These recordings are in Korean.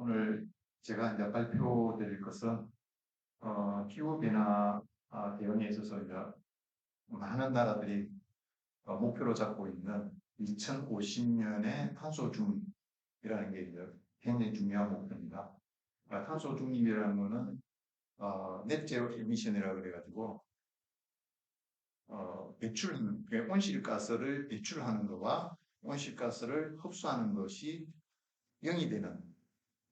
오늘 제가 이제 발표드릴 것은 기후변화 대응에 있어서 이제 많은 나라들이 목표로 잡고 있는 2050년의 탄소 중립이라는 게 이제 굉장히 중요한 목표입니다. 탄소 중립이라는 거는 net zero emission이라고 그래가지고 온실가스를 배출하는 것과 온실가스를 흡수하는 것이 0이 되는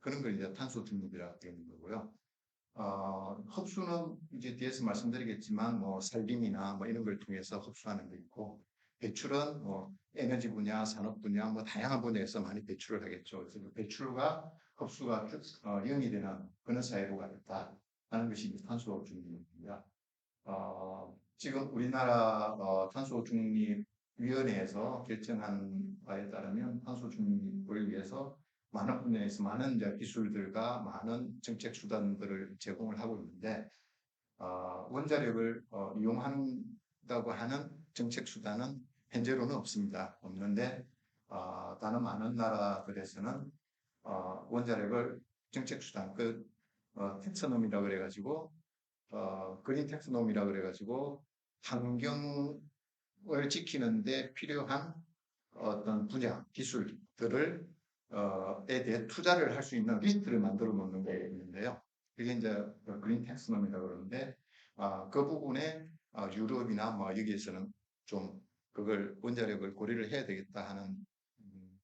그런 걸 이제 탄소 중립이라고 되는 거고요. 흡수는 이제 뒤에서 말씀드리겠지만 뭐 산림이나 뭐 이런 걸 통해서 흡수하는 게 있고, 배출은 뭐 에너지 분야, 산업 분야, 뭐 다양한 분야에서 많이 배출을 하겠죠. 그래서 배출과 흡수가 0이 되는 그런 사회로 가겠다 하는 것이 이제 탄소 중립입니다. 지금 우리나라 탄소 중립 위원회에서 결정한 바에 따르면 탄소 중립을 위해서 많은 분야에서 많은 기술들과 많은 정책 수단들을 제공을 하고 있는데, 원자력을 이용한다고 하는 정책 수단은 현재로는 없습니다. 없는데, 다른 많은 나라들에서는 원자력을 정책 수단, 텍소놈이라고 그래가지고, 그린 텍소놈이라고 그래가지고 환경을 지키는데 필요한 어떤 분야, 기술들을 에 대해 투자를 할 수 있는 리스트를 만들어 놓는 게 있는데요. 그게 이제 그린 텍스оном이라고 그러는데, 그 부분에 유럽이나 뭐 여기에서는 좀 그걸 원자력을 고려를 해야 되겠다 하는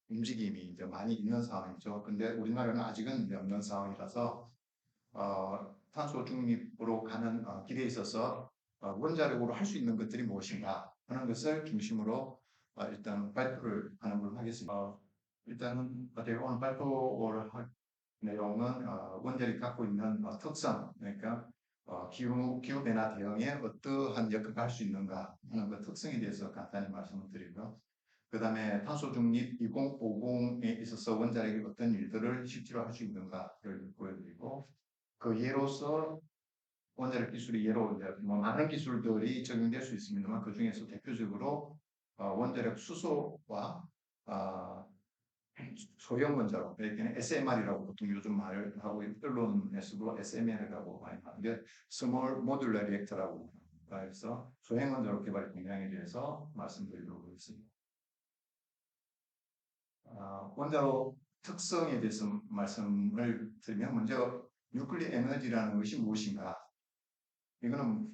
움직임이 이제 많이 있는 상황이죠. 근데 우리나라는 아직은 이제 없는 상황이라서 탄소 중립으로 가는 길에 있어서 원자력으로 할 수 있는 것들이 무엇인가 하는 것을 중심으로 일단 발표를 하는 걸로 하겠습니다. 일단은 제가 오늘 발표를 할 내용은 원자력이 갖고 있는 특성, 그러니까 기후 변화 대응에 어떠한 역할을 할 수 있는가 하는 그 특성에 대해서 간단히 말씀을 드리고요. 그 다음에 탄소 중립 2050에 있어서 원자력이 어떤 일들을 실제로 할 수 있는가를 보여드리고, 그 예로서 원자력 기술이 예로 이제 뭐 많은 기술들이 적용될 수 있습니다만, 그 중에서 대표적으로 원자력 수소와 소형 원자로, 이렇게 SMR이라고 보통 요즘 말을 하고 언론에서도 SMR이라고 많이 하는데, Small Modular Reactor라고 해서 소형 원자로 개발 공략에 대해서 말씀드리도록 하겠습니다. 원자로 특성에 대해서 말씀을 드리면, 먼저 뉴클리어 에너지라는 것이 무엇인가? 이거는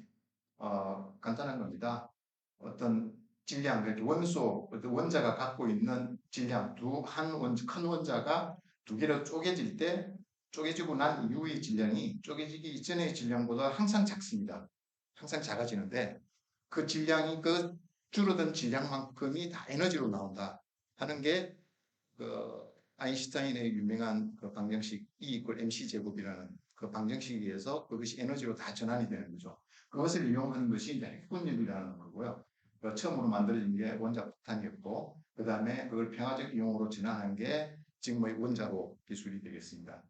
간단한 겁니다. 어떤 질량, 원소, 원자가 갖고 있는 질량, 큰 원자가 두 개로 쪼개질 때, 쪼개지고 난 이후의 질량이 쪼개지기 이전의 질량보다 항상 작습니다. 항상 작아지는데, 그 질량이 그 줄어든 질량만큼이 다 에너지로 나온다 하는 게 아인슈타인의 유명한 그 방정식 E = mc 제곱이라는 그 방정식에 의해서 그것이 에너지로 다 전환이 되는 거죠. 그것을 이용하는 것이 이제 핵분열이라는 거고요. 처음으로 만들어진 게 원자 폭탄이었고, 그 다음에 그걸 평화적 이용으로 전환한 게 지금의 원자로 기술이 되겠습니다.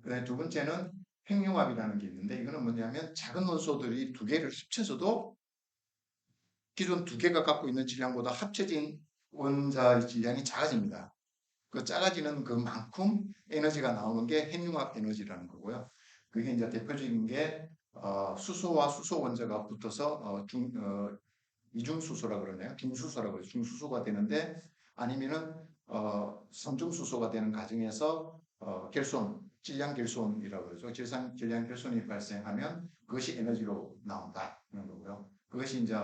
그 다음에 두 번째는 핵융합이라는 게 있는데, 이거는 뭐냐면 작은 원소들이 두 개를 합쳐서도 기존 두 개가 갖고 있는 질량보다 합쳐진 원자의 질량이 작아집니다. 그 작아지는 그만큼 에너지가 나오는 게 핵융합 에너지라는 거고요. 그게 이제 대표적인 게 수소와 수소 원자가 붙어서 이중수소라고 그러네요. 중수소라고 해요. 중수소가 되는데, 아니면은 삼중수소가 되는 과정에서 질량 결손이라고 그러죠. 질량 결손이 발생하면 그것이 에너지로 나온다 하는 거고요. 그것이 이제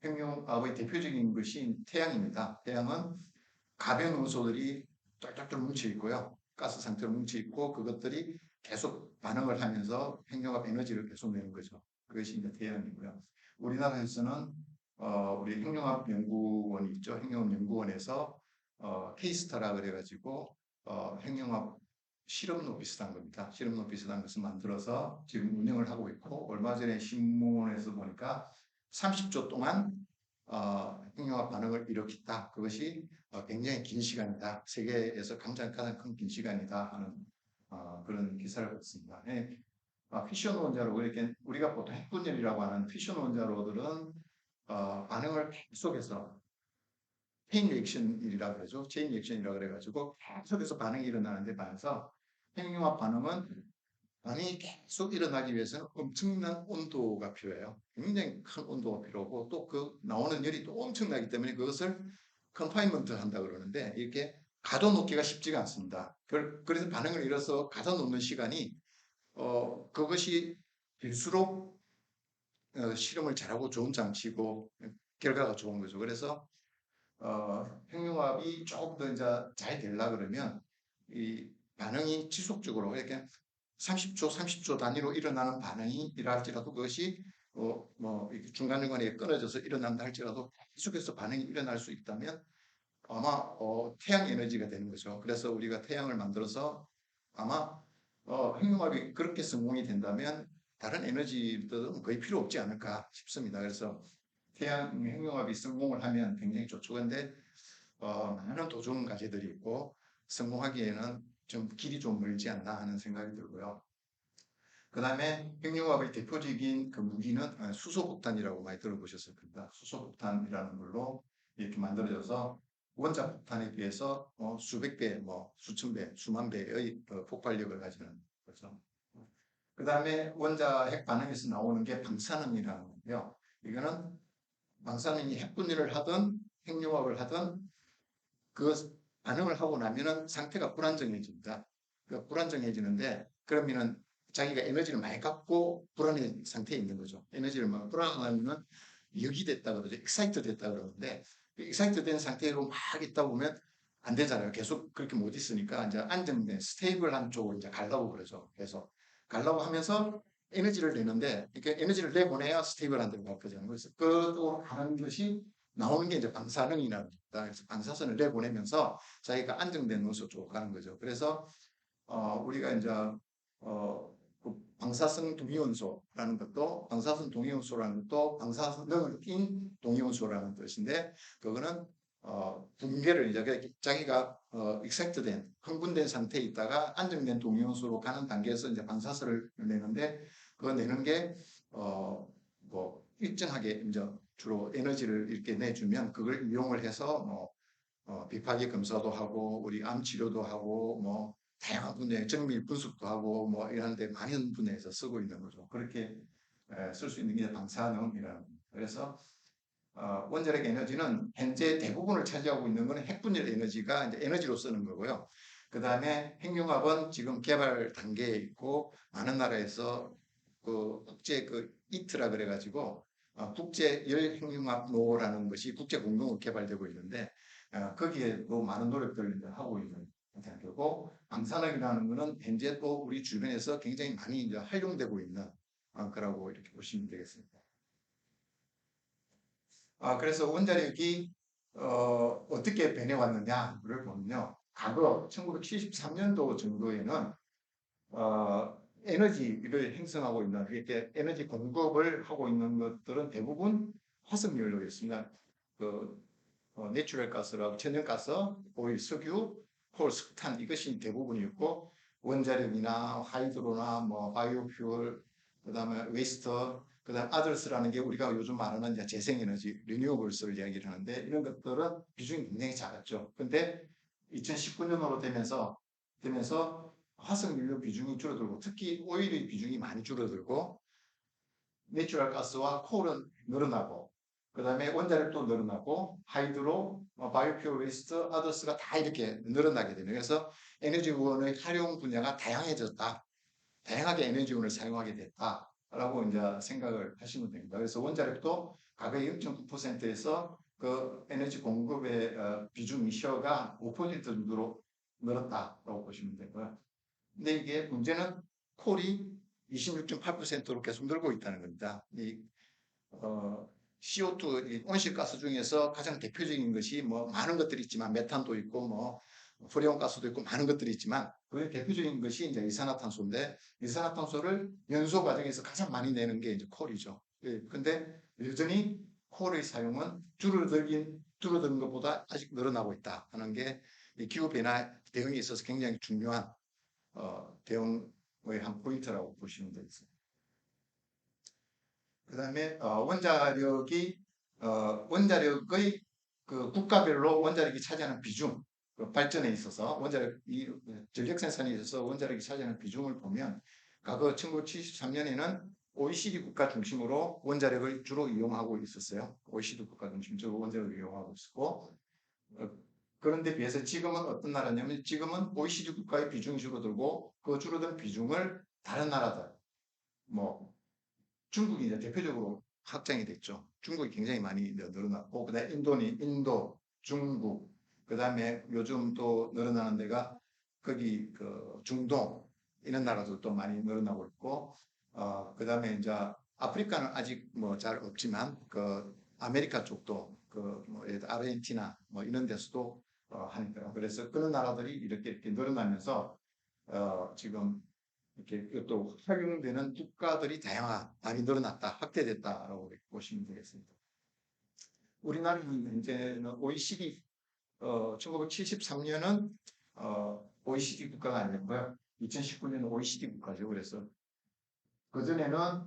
핵융합의 대표적인 것이 태양입니다. 태양은 가변 원소들이 쫙쫙쫙 뭉쳐 있고요. 가스 상태로 뭉쳐 있고, 그것들이 계속 반응을 하면서 핵융합 에너지를 계속 내는 거죠. 그것이 이제 태양이고요. 우리나라에서는 우리 핵융합 연구원이 있죠. 핵융합 연구원에서 케이스타라 그래가지고 핵융합 실험로 비슷한 겁니다. 실험로 비슷한 것을 만들어서 지금 운영을 하고 있고, 얼마 전에 신문에서 보니까 30조 동안 핵융합 반응을 일으켰다. 그것이 굉장히 긴 시간이다. 세계에서 가장 큰 긴 시간이다 하는 그런 기사를 봤습니다. 피션 원자로, 이렇게 우리가 보통 핵분열이라고 하는 피션 원자로들은 반응을 계속해서 체인 리액션이라고 그러죠. 체인 리액션이라고 그래가지고 계속해서 반응이 일어나는데 반해서 핵융합 반응이 계속 일어나기 위해서는 엄청난 온도가 필요해요. 굉장히 큰 온도가 필요하고 또 그 나오는 열이 또 엄청나기 때문에 그것을 컨파인먼트 한다 그러는데 이렇게 가둬놓기가 쉽지가 않습니다. 그래서 반응을 일어서 가둬놓는 시간이 그것이 될수록 실험을 잘하고 좋은 장치고 결과가 좋은 거죠. 그래서 핵융합이 조금 더 이제 잘 되려 그러면 이 반응이 지속적으로 이렇게 30초 단위로 일어나는 반응이라 할지라도 그것이 뭐 이렇게 중간중간에 끊어져서 일어난다 할지라도 계속해서 반응이 일어날 수 있다면 아마 태양 에너지가 되는 거죠. 그래서 우리가 태양을 만들어서 아마 핵융합이 그렇게 성공이 된다면 다른 에너지들은 거의 필요 없지 않을까 싶습니다. 그래서 태양 핵융합이 성공을 하면 굉장히 좋죠. 근데 많은 도전 과제들이 있고 성공하기에는 좀 길이 좀 멀지 않나 하는 생각이 들고요. 그 다음에 핵융합의 대표적인 그 무기는 수소폭탄이라고 많이 들어보셨을 겁니다. 수소폭탄이라는 걸로 이렇게 만들어져서 원자폭탄에 비해서 수백 배, 뭐 수천 배, 수만 배의 폭발력을 가지는 거죠. 그 다음에 원자 핵 반응에서 나오는 게 방사능이라는 건데요. 이거는 방사능이 핵분열을 하든 핵융합을 하든 그 반응을 하고 나면은 상태가 불안정해집니다. 그 불안정해지는데 그러면은 자기가 에너지를 많이 갖고 불안한 상태에 있는 거죠. 에너지를 막 불안하면은 역이됐다 그러죠. 익사이트 됐다 그러는데 익사이트 된 상태로 막 있다 보면 안 되잖아요. 계속 그렇게 못 있으니까 이제 안정된 스테이블한 쪽으로 이제 가려고 그러죠. 그래서 가려고 하면서 에너지를 내는데 이렇게 에너지를 내보내야 스테이블한 데로 갈 거잖아요. 그래서 그쪽으로 가는 것이 나오는 게 이제 방사능이라는 겁니다. 그래서 방사선을 내보내면서 자기가 안정된 노소 쪽으로 가는 거죠. 그래서 우리가 이제 그 방사성 동위원소라는 것도 방사선 동위원소라는 것도 방사선을 낀 동위원소라는 뜻인데 그거는 붕괴를 이제 자기가 익사이트된 흥분된 상태에 있다가 안정된 동위원소로 가는 단계에서 이제 방사선을 내는데 그거 내는 게뭐 일정하게 이제 주로 에너지를 이렇게 내주면 그걸 이용을 해서 뭐 비파기 검사도 하고 우리 암 치료도 하고 뭐 다양한 분야에 정밀 분석도 하고 뭐 이런데 많은 분야에서 쓰고 있는 거죠. 그렇게 쓸 수 있는 게 방사능이라는 겁니다. 그래서 원자력 에너지는 현재 대부분을 차지하고 있는 것은 핵분열 에너지가 이제 에너지로 쓰는 거고요. 그 다음에 핵융합은 지금 개발 단계에 있고 많은 나라에서 그 국제 그 이트라 그래가지고 국제 열핵융합로라는 것이 국제 공동으로 개발되고 있는데 거기에도 많은 노력들을 하고 있는 상태고 방사능이라는 것은 현재 또 우리 주변에서 굉장히 많이 이제 활용되고 있는 거라고 이렇게 보시면 되겠습니다. 그래서 원자력이 어떻게 변해왔느냐를 보면요. 과거 1973년도 정도에는 에너지를 형성하고 있는 이렇게 에너지 공급을 하고 있는 것들은 대부분 화석연료였습니다. 그 내추럴 가스라고 천연가스, 오일, 석유, 콜, 석탄 이것이 대부분이었고 원자력이나 하이드로나 뭐 바이오퓨얼 그다음에 웨이스트 그다음 아더스라는 게 우리가 요즘 말하는 이제 재생에너지 리뉴어블스를 이야기를 하는데 이런 것들은 비중이 굉장히 작았죠. 근데 2019년으로 되면서 화석연료 비중이 줄어들고 특히 오일의 비중이 많이 줄어들고 내추럴 가스와 콜은 늘어나고 그 다음에 원자력도 늘어나고 하이드로, 바이오퓨어 웨이스트, 아더스가 다 이렇게 늘어나게 되는 그래서 에너지원의 활용 분야가 다양해졌다. 다양하게 에너지원을 사용하게 됐다라고 이제 생각을 하시면 됩니다. 그래서 원자력도 과거 0.9%에서 그 에너지 공급의 비중이 셔가 5% 정도로 늘었다라고 보시면 되고요. 근데 이게 문제는 콜이 26.8%로 계속 늘고 있다는 겁니다. CO2 온실가스 중에서 가장 대표적인 것이 뭐 많은 것들이 있지만 메탄도 있고 뭐 프레온가스도 있고 많은 것들이 있지만 그 대표적인 것이 이제 이산화탄소인데 이산화탄소를 연소 과정에서 가장 많이 내는 게 이제 콜이죠. 근데 여전히 콜의 사용은 줄어드는 것보다 아직 늘어나고 있다 하는 게 기후 변화 대응에 있어서 굉장히 중요한 대응의 한 포인트라고 보시면 되겠습니다. 그 다음에 원자력의 그 국가별로 원자력이 차지하는 비중 그 발전에 있어서 원자력 이 전력 생산에 있어서 원자력이 차지하는 비중을 보면 과거 1973년에는 OECD 국가 중심으로 원자력을 주로 이용하고 있었어요. OECD 국가 중심적으로 원자력을 이용하고 있었고 그런데 비해서 지금은 어떤 나라냐면 지금은 OECD 국가의 비중이 줄어들고 그 줄어든 비중을 다른 나라들 뭐 중국이 이제 대표적으로 확장이 됐죠. 중국이 굉장히 많이 늘어났고 그다음에 인도, 중국 그다음에 요즘 또 늘어나는 데가 거기 그 중동 이런 나라도 또 많이 늘어나고 있고 그다음에 이제 아프리카는 아직 뭐 잘 없지만 그 아메리카 쪽도 그뭐 아르헨티나 뭐 이런 데서도 하니까요. 그래서 그런 나라들이 이렇게 늘어나면서 지금 이렇게 또 활용되는 국가들이 많이 늘어났다, 확대됐다라고 보시면 되겠습니다. 우리나라는 이제는 OECD 1973년은 OECD 국가가 아니었고요. 2019년은 OECD 국가죠. 그래서 그전에는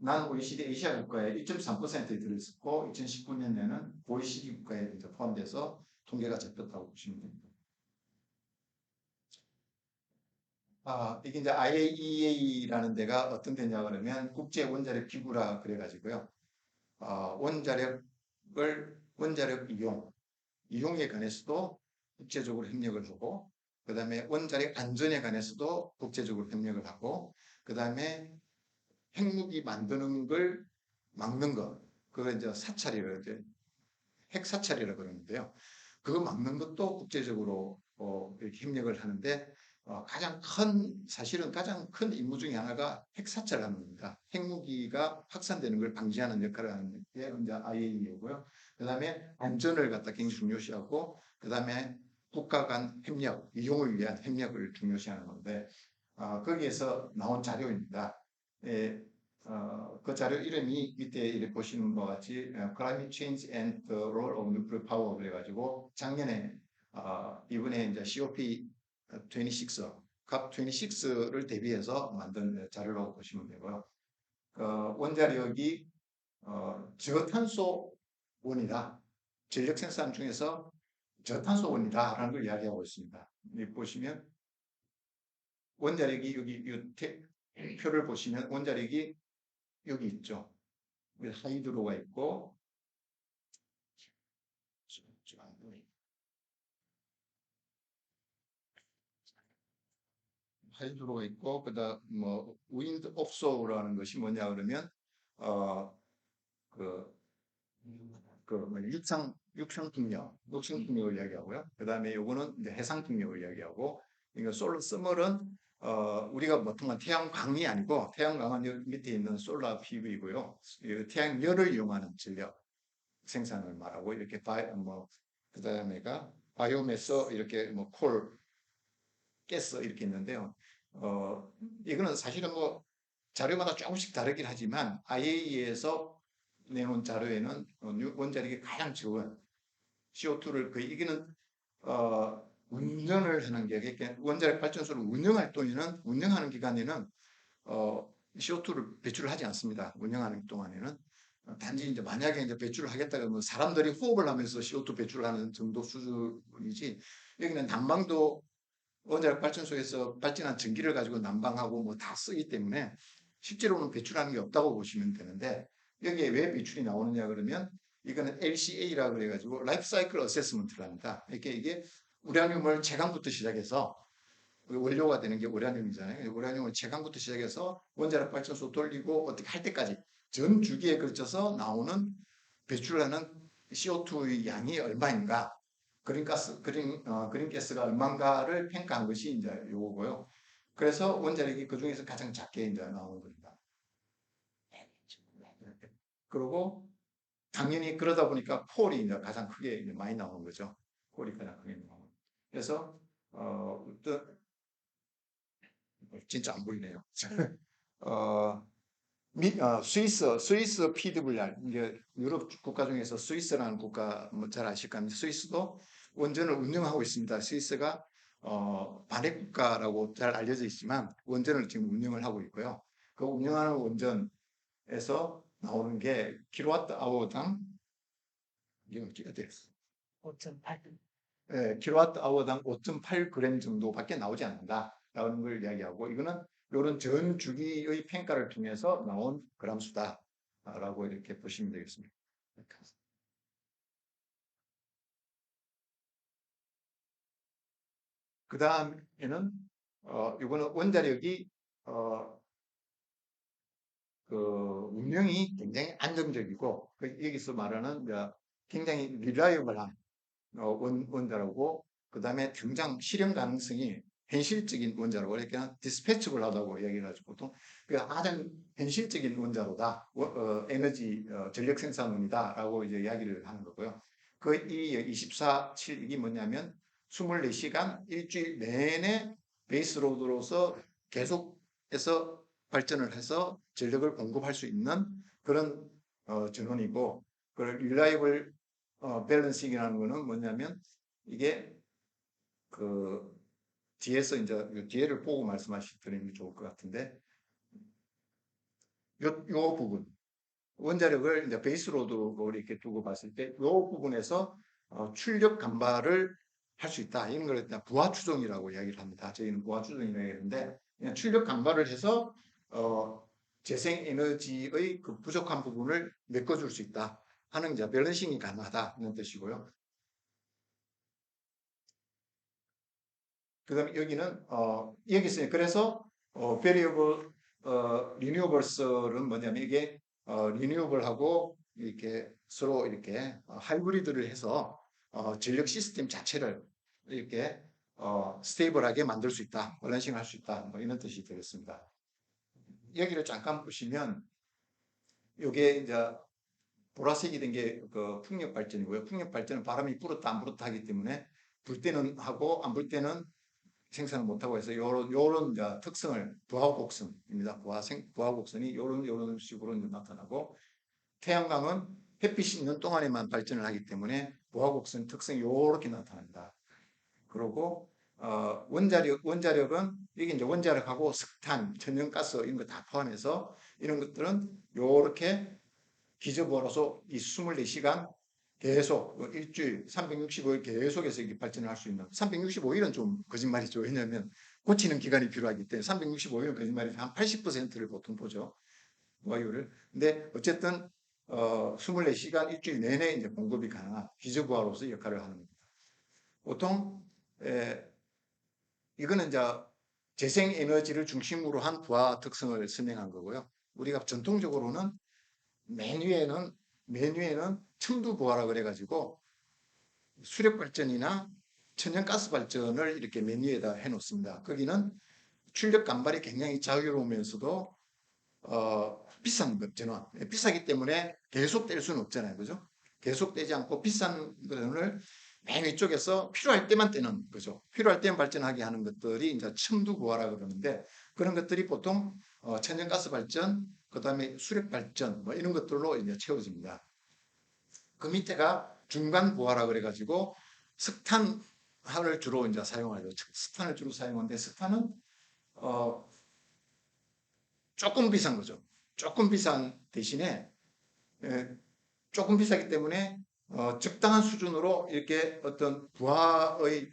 난 OECD 아시아 국가의 1.3%에 들어있었고 2019년에는 OECD 국가에 이제 포함돼서 통계가 잡혔다고 보시면 됩니다. 이게 이제 IAEA라는 데가 어떤 데냐 그러면 국제 원자력 기구라 그래가지고요. 원자력 이용에 관해서도 국제적으로 협력을 하고, 그 다음에 원자력 안전에 관해서도 국제적으로 협력을 하고, 그 다음에 핵무기 만드는 걸 막는 것, 그걸 이제 핵 사찰이라고 그러는데요. 그거 막는 것도 국제적으로 이렇게 협력을 하는데 사실은 가장 큰 임무 중에 하나가 핵 사찰하는 겁니다. 핵무기가 확산되는 걸 방지하는 역할을 하는 게 이제 IAEA고요. 그 다음에 안전을 갖다 굉장히 중요시하고, 그 다음에 국가 간 협력, 이용을 위한 협력을 중요시하는 건데, 거기에서 나온 자료입니다. 예, 그 자료 이름이 밑에 이렇게 보시는 것 같이 Climate Change and the Role of Nuclear Power 그래가지고 작년에 이번에 이제 COP26, COP26를 대비해서 만든 자료라고 보시면 되고요. 원자력이 저탄소원이다. 전력 생산 중에서 저탄소원이다라는 걸 이야기하고 있습니다. 여기 보시면 원자력이 여기 이 표를 보시면 원자력이 여기 있죠. 하이드로가 있고 하이드로가 있고 그다음 뭐 윈드 옵소라는 것이 뭐냐 그러면 어그 육상 풍력을 이야기하고요. 그다음에 요거는 이제 해상 풍력을 이야기하고 이거 솔라 서멀은 우리가 보통은 태양광이 아니고 태양광은 밑에 있는 솔라 PV이고요. 태양열을 이용하는 전력 생산을 말하고 이렇게 그다음에가 바이오매스 이렇게 뭐 가스 이렇게 있는데요. 이거는 사실은 뭐 자료마다 조금씩 다르긴 하지만 IAEA에서 내놓은 자료에는 원자력이 가장 적은 CO2를 이게는 운전을 하는 게 원자력 발전소를 운영하는 기간에는 CO2를 배출을 하지 않습니다. 운영하는 동안에는 단지 이제 만약에 이제 배출을 하겠다 그러면 사람들이 호흡을 하면서 CO2 배출을 하는 정도 수준이지 여기는 난방도 원자력 발전소에서 발전한 전기를 가지고 난방하고 뭐 다 쓰기 때문에 실제로는 배출하는 게 없다고 보시면 되는데 여기에 왜 배출이 나오느냐 그러면 이거는 LCA라고 그래가지고 라이프 사이클 어세스먼트를 합니다. 이게 우라늄을 채광부터 시작해서 원료가 되는 게 우라늄이잖아요. 우라늄을 채광부터 시작해서 원자력 발전소 돌리고 어떻게 할 때까지 전 주기에 걸쳐서 나오는 배출하는 CO2의 양이 얼마인가, 그린가스가 얼마인가를 평가한 것이 이제 요거고요. 그래서 원자력이 그 중에서 가장 작게 이제 나오는 겁니다. 그리고 당연히 그러다 보니까 폴이 이제 가장 크게 이제 많이 나오는 거죠. 폴이 가장 크게 나오는. 그래서 어떤 진짜 안 보이네요. 스위스 PWR, 이제 유럽 국가 중에서 스위스라는 국가 뭐 잘 아실 겁니다. 스위스도 원전을 운영하고 있습니다. 스위스가 반핵 국가라고 잘 알려져 있지만 원전을 지금 운영을 하고 있고요. 그 운영하는 원전에서 나오는 게 킬로와트 아워당 이게 어떻게 돼요? 5.8. 킬로와트 아워당 5.8g 정도밖에 나오지 않는다라는 걸 이야기하고 이거는 이런 전 주기의 평가를 통해서 나온 그람 수다라고 이렇게 보시면 되겠습니다. 그 다음에는 이거는 원자력이 어, 그 운영이 굉장히 안정적이고 여기서 말하는 이제 굉장히 리라이블한 원자로고 그 다음에 당장 실현 가능성이 현실적인 원자로 이렇게 디스패치블하다고 얘기를 하죠. 보통 그 가장 현실적인 원자로다. 에너지 전력 생산원이다라고 이제 이야기를 하는 거고요. 그 이 24/7 이게 뭐냐면 24시간 일주일 내내 베이스로드로서 계속해서 발전을 해서 전력을 공급할 수 있는 그런 전원이고 그 릴라이블 밸런싱이라는 거는 뭐냐면 이게 그 뒤에서 이제 요 뒤에를 보고 말씀하시면 게 좋을 것 같은데 요 부분 원자력을 이제 베이스로드로 이렇게 두고 봤을 때 요 부분에서 출력 감발을 할 수 있다. 이런 걸 일단 부하 추종이라고 이야기를 합니다. 저희는 부하 추종이라고 하는데 그냥 출력 감발을 해서 재생 에너지의 그 부족한 부분을 메꿔줄 수 있다 하는 이제 밸런싱이 가능하다 이런 뜻이고요. 그다음에 여기는 여기 있어요. 그래서 variable renewables는 뭐냐면 이게 renewable하고 이렇게 서로 이렇게 하이브리드를 해서 전력 시스템 자체를 이렇게 스테이블하게 만들 수 있다, 밸런싱 할 수 있다, 뭐 이런 뜻이 되겠습니다. 여기를 잠깐 보시면 이게 이제 보라색이 된 게 그 풍력 발전이고요. 풍력 발전은 바람이 불었다 안 불었다 하기 때문에 불 때는 하고 안 불 때는 생산을 못하고 해서 요런 특성을 부하곡선입니다. 부하곡선이 요런 식으로 나타나고 태양광은 햇빛이 있는 동안에만 발전을 하기 때문에 부하곡선 특성이 요렇게 나타납니다. 그리고 원자력은 이게 이제 원자력하고 석탄, 천연가스 이런 거 다 포함해서 이런 것들은 요렇게 기저부하로서 이 24시간 계속 일주일 365일 계속해서 이게 발전을 할 수 있는 365일은 좀 거짓말이죠. 왜냐하면 고치는 기간이 필요하기 때문에 365일은 거짓말이죠. 한 80%를 보통 보죠. 와이유를. 근데 어쨌든 24시간 일주일 내내 이제 공급이 가능한 기저부하로서 역할을 하는 겁니다. 보통 이거는 이제 재생 에너지를 중심으로 한 부하 특성을 설명한 거고요. 우리가 전통적으로는 맨 위에는 첨두 부하라 그래가지고 수력 발전이나 천연가스 발전을 이렇게 맨 위에다 해놓습니다. 거기는 출력 감발이 굉장히 자유로우면서도 비싼 전원, 비싸기 때문에 계속 뗄 수는 없잖아요, 그죠? 계속 떼지 않고 비싼 전원을 맨 위쪽에서 필요할 때만 떼는 거죠. 필요할 때만 발전하게 하는 것들이 이제 첨두 부하라 그러는데 그런 것들이 보통 천연가스 발전, 그 다음에 수력 발전 뭐 이런 것들로 이제 채워집니다. 그 밑에가 중간 부하라 그래가지고 석탄을 주로 이제 사용하죠. 석탄을 주로 사용하는데 석탄은 어, 조금 비싼 거죠. 조금 비싼 대신에 예, 조금 비싸기 때문에 적당한 수준으로 이렇게 어떤 부하를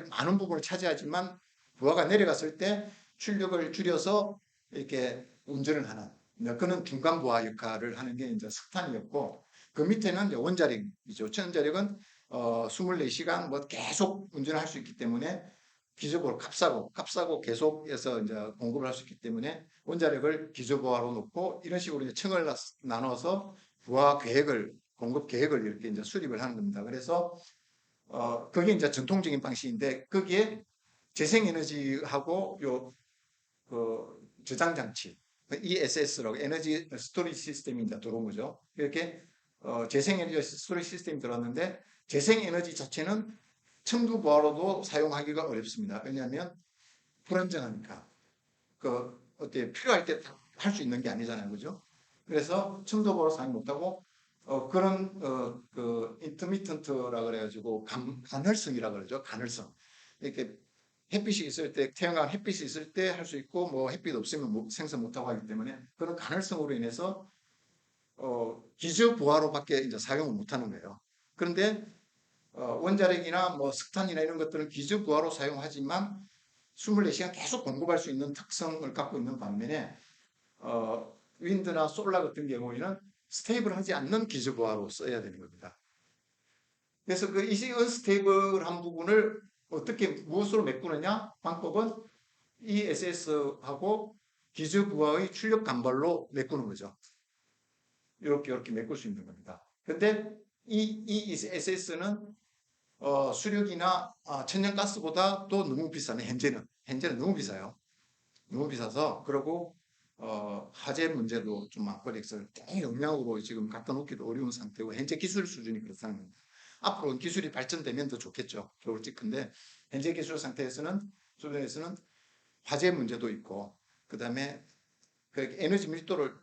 많은 부분을 차지하지만 부하가 내려갔을 때 출력을 줄여서 이렇게 운전을 하는 그는 중간 부하 역할을 하는 게 이제 석탄이었고 그 밑에는 이제 원자력이죠. 원자력은 24시간 뭐 계속 운전을 할 수 있기 때문에 기저부하로 값싸고 계속해서 이제 공급을 할 수 있기 때문에 원자력을 기저부하로 놓고 이런 식으로 이제 층을 나눠서 부하 계획을 공급 계획을 이렇게 이제 수립을 하는 겁니다. 그래서 그게 이제 전통적인 방식인데 거기에 재생에너지하고 그 저장 장치 ESS라고 에너지 스토리지 시스템이 이제 들어온 거죠. 이렇게 재생에너지 스토리지 시스템이 들어왔는데 재생에너지 자체는 첨두 부하로도 사용하기가 어렵습니다. 왜냐하면 불안정하니까 그 어때 필요할 때 할 수 있는 게 아니잖아요, 그죠? 그래서 첨두 부하로 사용 못하고 그런 그 인터미턴트라 그래가지고 간헐성이라 그러죠. 간헐성. 이렇게 햇빛이 있을 때 태양광 햇빛이 있을 때 할 수 있고 뭐 햇빛 없으면 생성 못하고 하기 때문에 그런 간헐성으로 인해서 기저 부하로밖에 이제 사용을 못하는 거예요. 그런데 원자력이나 뭐 석탄이나 이런 것들은 기저부하로 사용하지만 24시간 계속 공급할 수 있는 특성을 갖고 있는 반면에 윈드나 솔라 같은 경우에는 스테이블하지 않는 기저부하로 써야 되는 겁니다. 그래서 그 이 언스테이블한 부분을 어떻게 무엇으로 메꾸느냐? 방법은 ESS하고 기저부하의 출력 간발로 메꾸는 거죠. 이렇게 메꿀 수 있는 겁니다. 근데 이 ESS는 수력이나 천연가스보다 또 너무 비싸네. 현재는 너무 비싸요. 너무 비싸서 그리고 화재 문제도 좀 많고 그래서 대용량으로 지금 갖다 놓기도 어려운 상태고 현재 기술 수준이 그렇다는 겁니다. 앞으로 기술이 발전되면 더 좋겠죠. 좋을지. 근데 현재 기술 상태에서는 수준에서는 화재 문제도 있고 그다음에 그 에너지 밀도를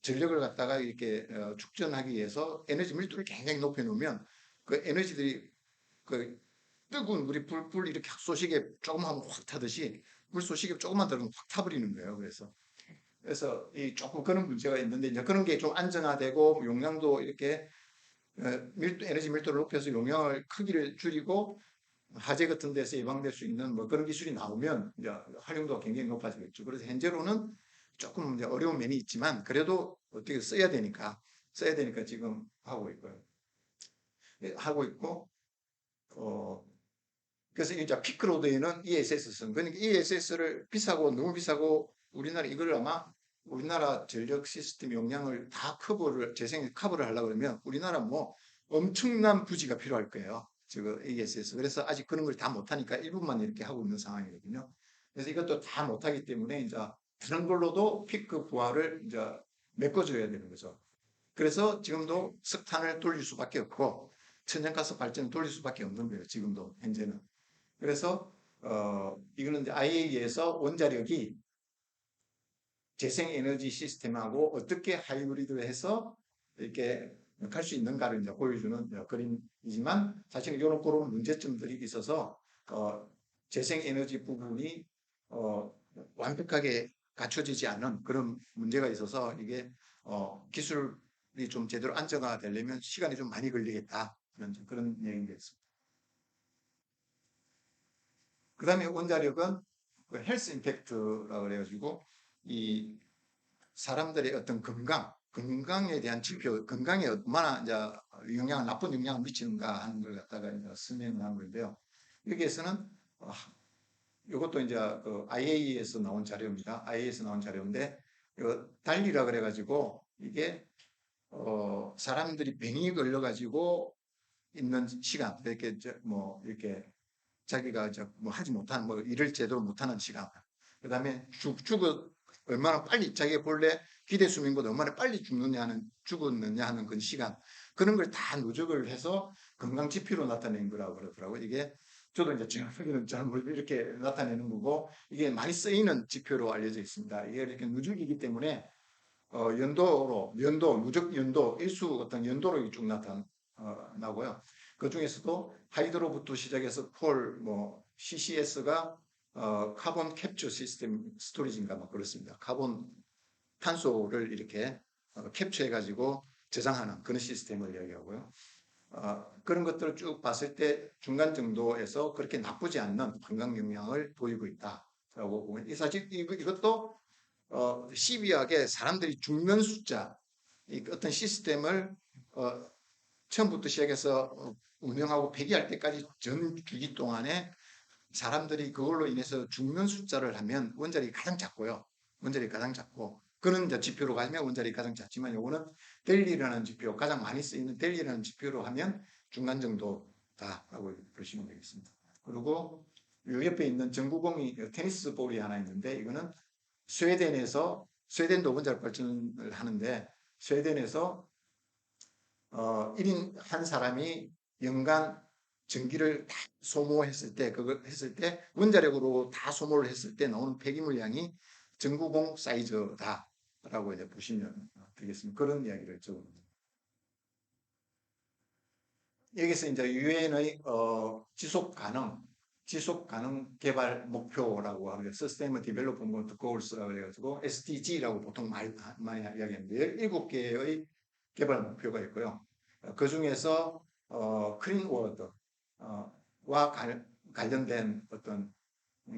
전력을 갖다가 이렇게 축전하기 위해서 에너지 밀도를 굉장히 높여 놓으면 그 에너지들이 그 뜨거운 물이 불 이렇게 쏘시개 조금 하면 확 타듯이 물쏘시개 조금만 들으면 확 타버리는 거예요. 그래서 이 조금 그런 문제가 있는데 이제 그런 게 좀 안정화되고 용량도 이렇게 에너지 밀도를 높여서 용량을 크기를 줄이고 화재 같은 데서 예방될 수 있는 뭐 그런 기술이 나오면 이제 활용도가 굉장히 높아지겠죠. 그래서 현재로는 조금 이제 어려운 면이 있지만 그래도 어떻게 써야 되니까 지금 하고 있고요. 하고 있고 그래서 이제 피크로드에는 ESS 쓴. 그러니까 ESS를 너무 비싸고 우리나라 이걸 아마 우리나라 전력 시스템 용량을 다 재생 커버를 하려고 그러면 우리나라 뭐 엄청난 부지가 필요할 거예요. 지금 ESS. 그래서 아직 그런 걸 다 못하니까 일부만 이렇게 하고 있는 상황이거든요. 그래서 이것도 다 못하기 때문에 이제 다른 걸로도 피크 부하를 이제 메꿔줘야 되는 거죠. 그래서 지금도 석탄을 돌릴 수밖에 없고 천연가스 발전을 돌릴 수밖에 없는 거예요. 지금도 현재는. 그래서 이거는 이제 IAEA에서 원자력이 재생에너지 시스템하고 어떻게 하이브리드해서 이렇게 할 수 있는가를 이제 보여주는 그림이지만 사실 이런 그런 문제점들이 있어서 재생에너지 부분이 완벽하게 갖춰지지 않은 그런 문제가 있어서 이게 기술이 좀 제대로 안정화되려면 시간이 좀 많이 걸리겠다 그런 얘기겠습니다. 그 다음에 원자력은 그 헬스 임팩트라고 그래가지고 이 사람들의 어떤 건강에 대한 지표, 건강에 얼마나 이제 나쁜 영향을 미치는가 하는 걸 갖다가 이제 설명을 한 건데요. 여기에서는 이것도 이제 그 IAEA에서 나온 자료입니다. IAEA에서 나온 자료인데 이거 달리라 그래가지고 이게 사람들이 병이 걸려가지고 있는 시간 이렇게 자기가 뭐 하지 못하는 뭐 일을 제대로 못하는 시간. 그다음에 얼마나 빨리 자기가 본래 기대 수명보다 얼마나 빨리 죽었느냐 하는 그 시간. 그런 걸 다 누적을 해서 건강 지표로 나타낸 거라고 그러더라고요. 이게 저도 이제 정확하게는 잘 모르고 이렇게 나타내는 거고 이게 많이 쓰이는 지표로 알려져 있습니다. 이게 이렇게 누적이기 때문에 누적 연도, 일수 어떤 연도로 쭉 나고요. 그 중에서도 하이드로부터 시작해서 CCS가 카본 캡처 시스템 스토리지인가 뭐 그렇습니다. 탄소를 이렇게 캡처해가지고 저장하는 그런 시스템을 이야기하고요. 그런 것들을 쭉 봤을 때 중간 정도에서 그렇게 나쁘지 않는 건강 영향을 보이고 있다라고 보면 사실 이것도 시비하게 사람들이 죽는 숫자, 어떤 시스템을 처음부터 시작해서 운영하고 폐기할 때까지 전 주기 동안에 사람들이 그걸로 인해서 죽는 숫자를 하면 원자력이 가장 작고요. 원자력이 가장 작고 그런 지표로 가면 원자력이 가장 작지만 요거는 델리라는 지표, 가장 많이 쓰이는 델리라는 지표로 하면 중간 정도다라고 보시면 되겠습니다. 그리고 요 옆에 있는 전구공이 테니스 볼이 하나 있는데 이거는 스웨덴도 원자력 발전을 하는데 스웨덴에서 1인 한 사람이 연간 전기를 다 소모했을 때, 그걸 했을 때, 원자력으로 다 소모를 했을 때 나오는 폐기물량이 전구공 사이즈다라고 이제 보시면 되겠습니다. 그런 이야기를 적어놓습니다. 여기서 이제 유엔의 지속 가능 개발 목표라고 하는 Sustainable Development Goals라고 해가지고 SDG라고 보통 많이 이야기하는데 7개의 개발 목표가 있고요. 그 중에서 클린 워터와 관련된 어떤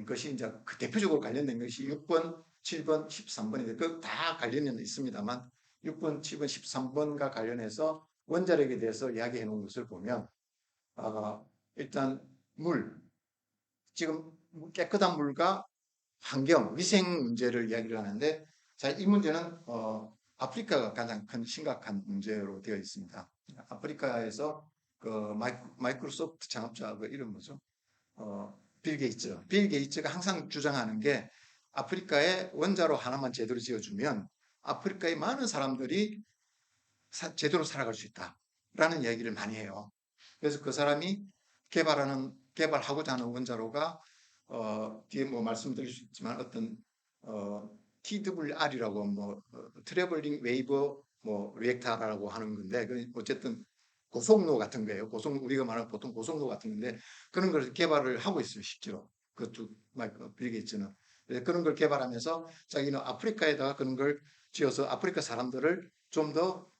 것이 이제 그 대표적으로 관련된 것이 6번, 7번, 13번인데 그 다 관련은 있습니다만 6번, 7번, 13번과 관련해서 원자력에 대해서 이야기해 놓은 것을 보면 일단 물, 지금 깨끗한 물과 환경, 위생 문제를 이야기를 하는데 자, 이 문제는 아프리카가 가장 큰 심각한 문제로 되어 있습니다. 아프리카에서 그 마이크로소프트 창업자 그 이름 뭐죠? 빌 게이츠. 빌 게이츠가 항상 주장하는 게 아프리카에 원자로 하나만 제대로 지어주면 아프리카의 많은 사람들이 제대로 살아갈 수 있다라는 이야기를 많이 해요. 그래서 그 사람이 개발하고자 하는 원자로가 뒤에 뭐 말씀드릴 수 있지만 어떤 TWR이라고 뭐 트래블링 웨이브 뭐 리액터라고 하는 건데 어쨌든 고속로 같은 거예요. 우리가 말하는 보통 고속로 같은 건데 그런 걸 개발을 하고 있어요. 실제로 그것도 빌 게이츠는 그런 걸 개발하면서 자기는 아프리카에다가 그런 걸 지어서 아프리카 사람들을 좀 더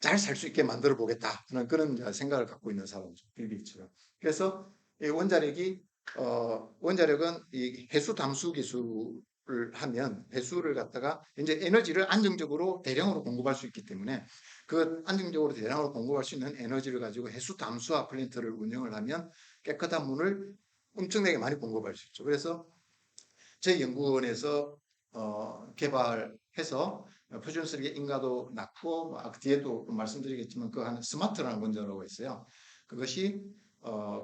잘 살 수 있게 만들어 보겠다는 그런 생각을 갖고 있는 사람이죠. 빌 게이츠가. 그래서 이 원자력은 이 해수 담수 기술을 하면 해수를 갖다가 이제 에너지를 안정적으로 대량으로 공급할 수 있기 때문에 그 안정적으로 대량으로 공급할 수 있는 에너지를 가지고 해수 담수화 플랜트를 운영을 하면 깨끗한 물을 엄청나게 많이 공급할 수 있죠. 그래서 저희 연구원에서 개발해서 표준수력의 인가도 낳고 그 뒤에도 말씀드리겠지만 그 하는 스마트라는 원자로가 있어요. 그것이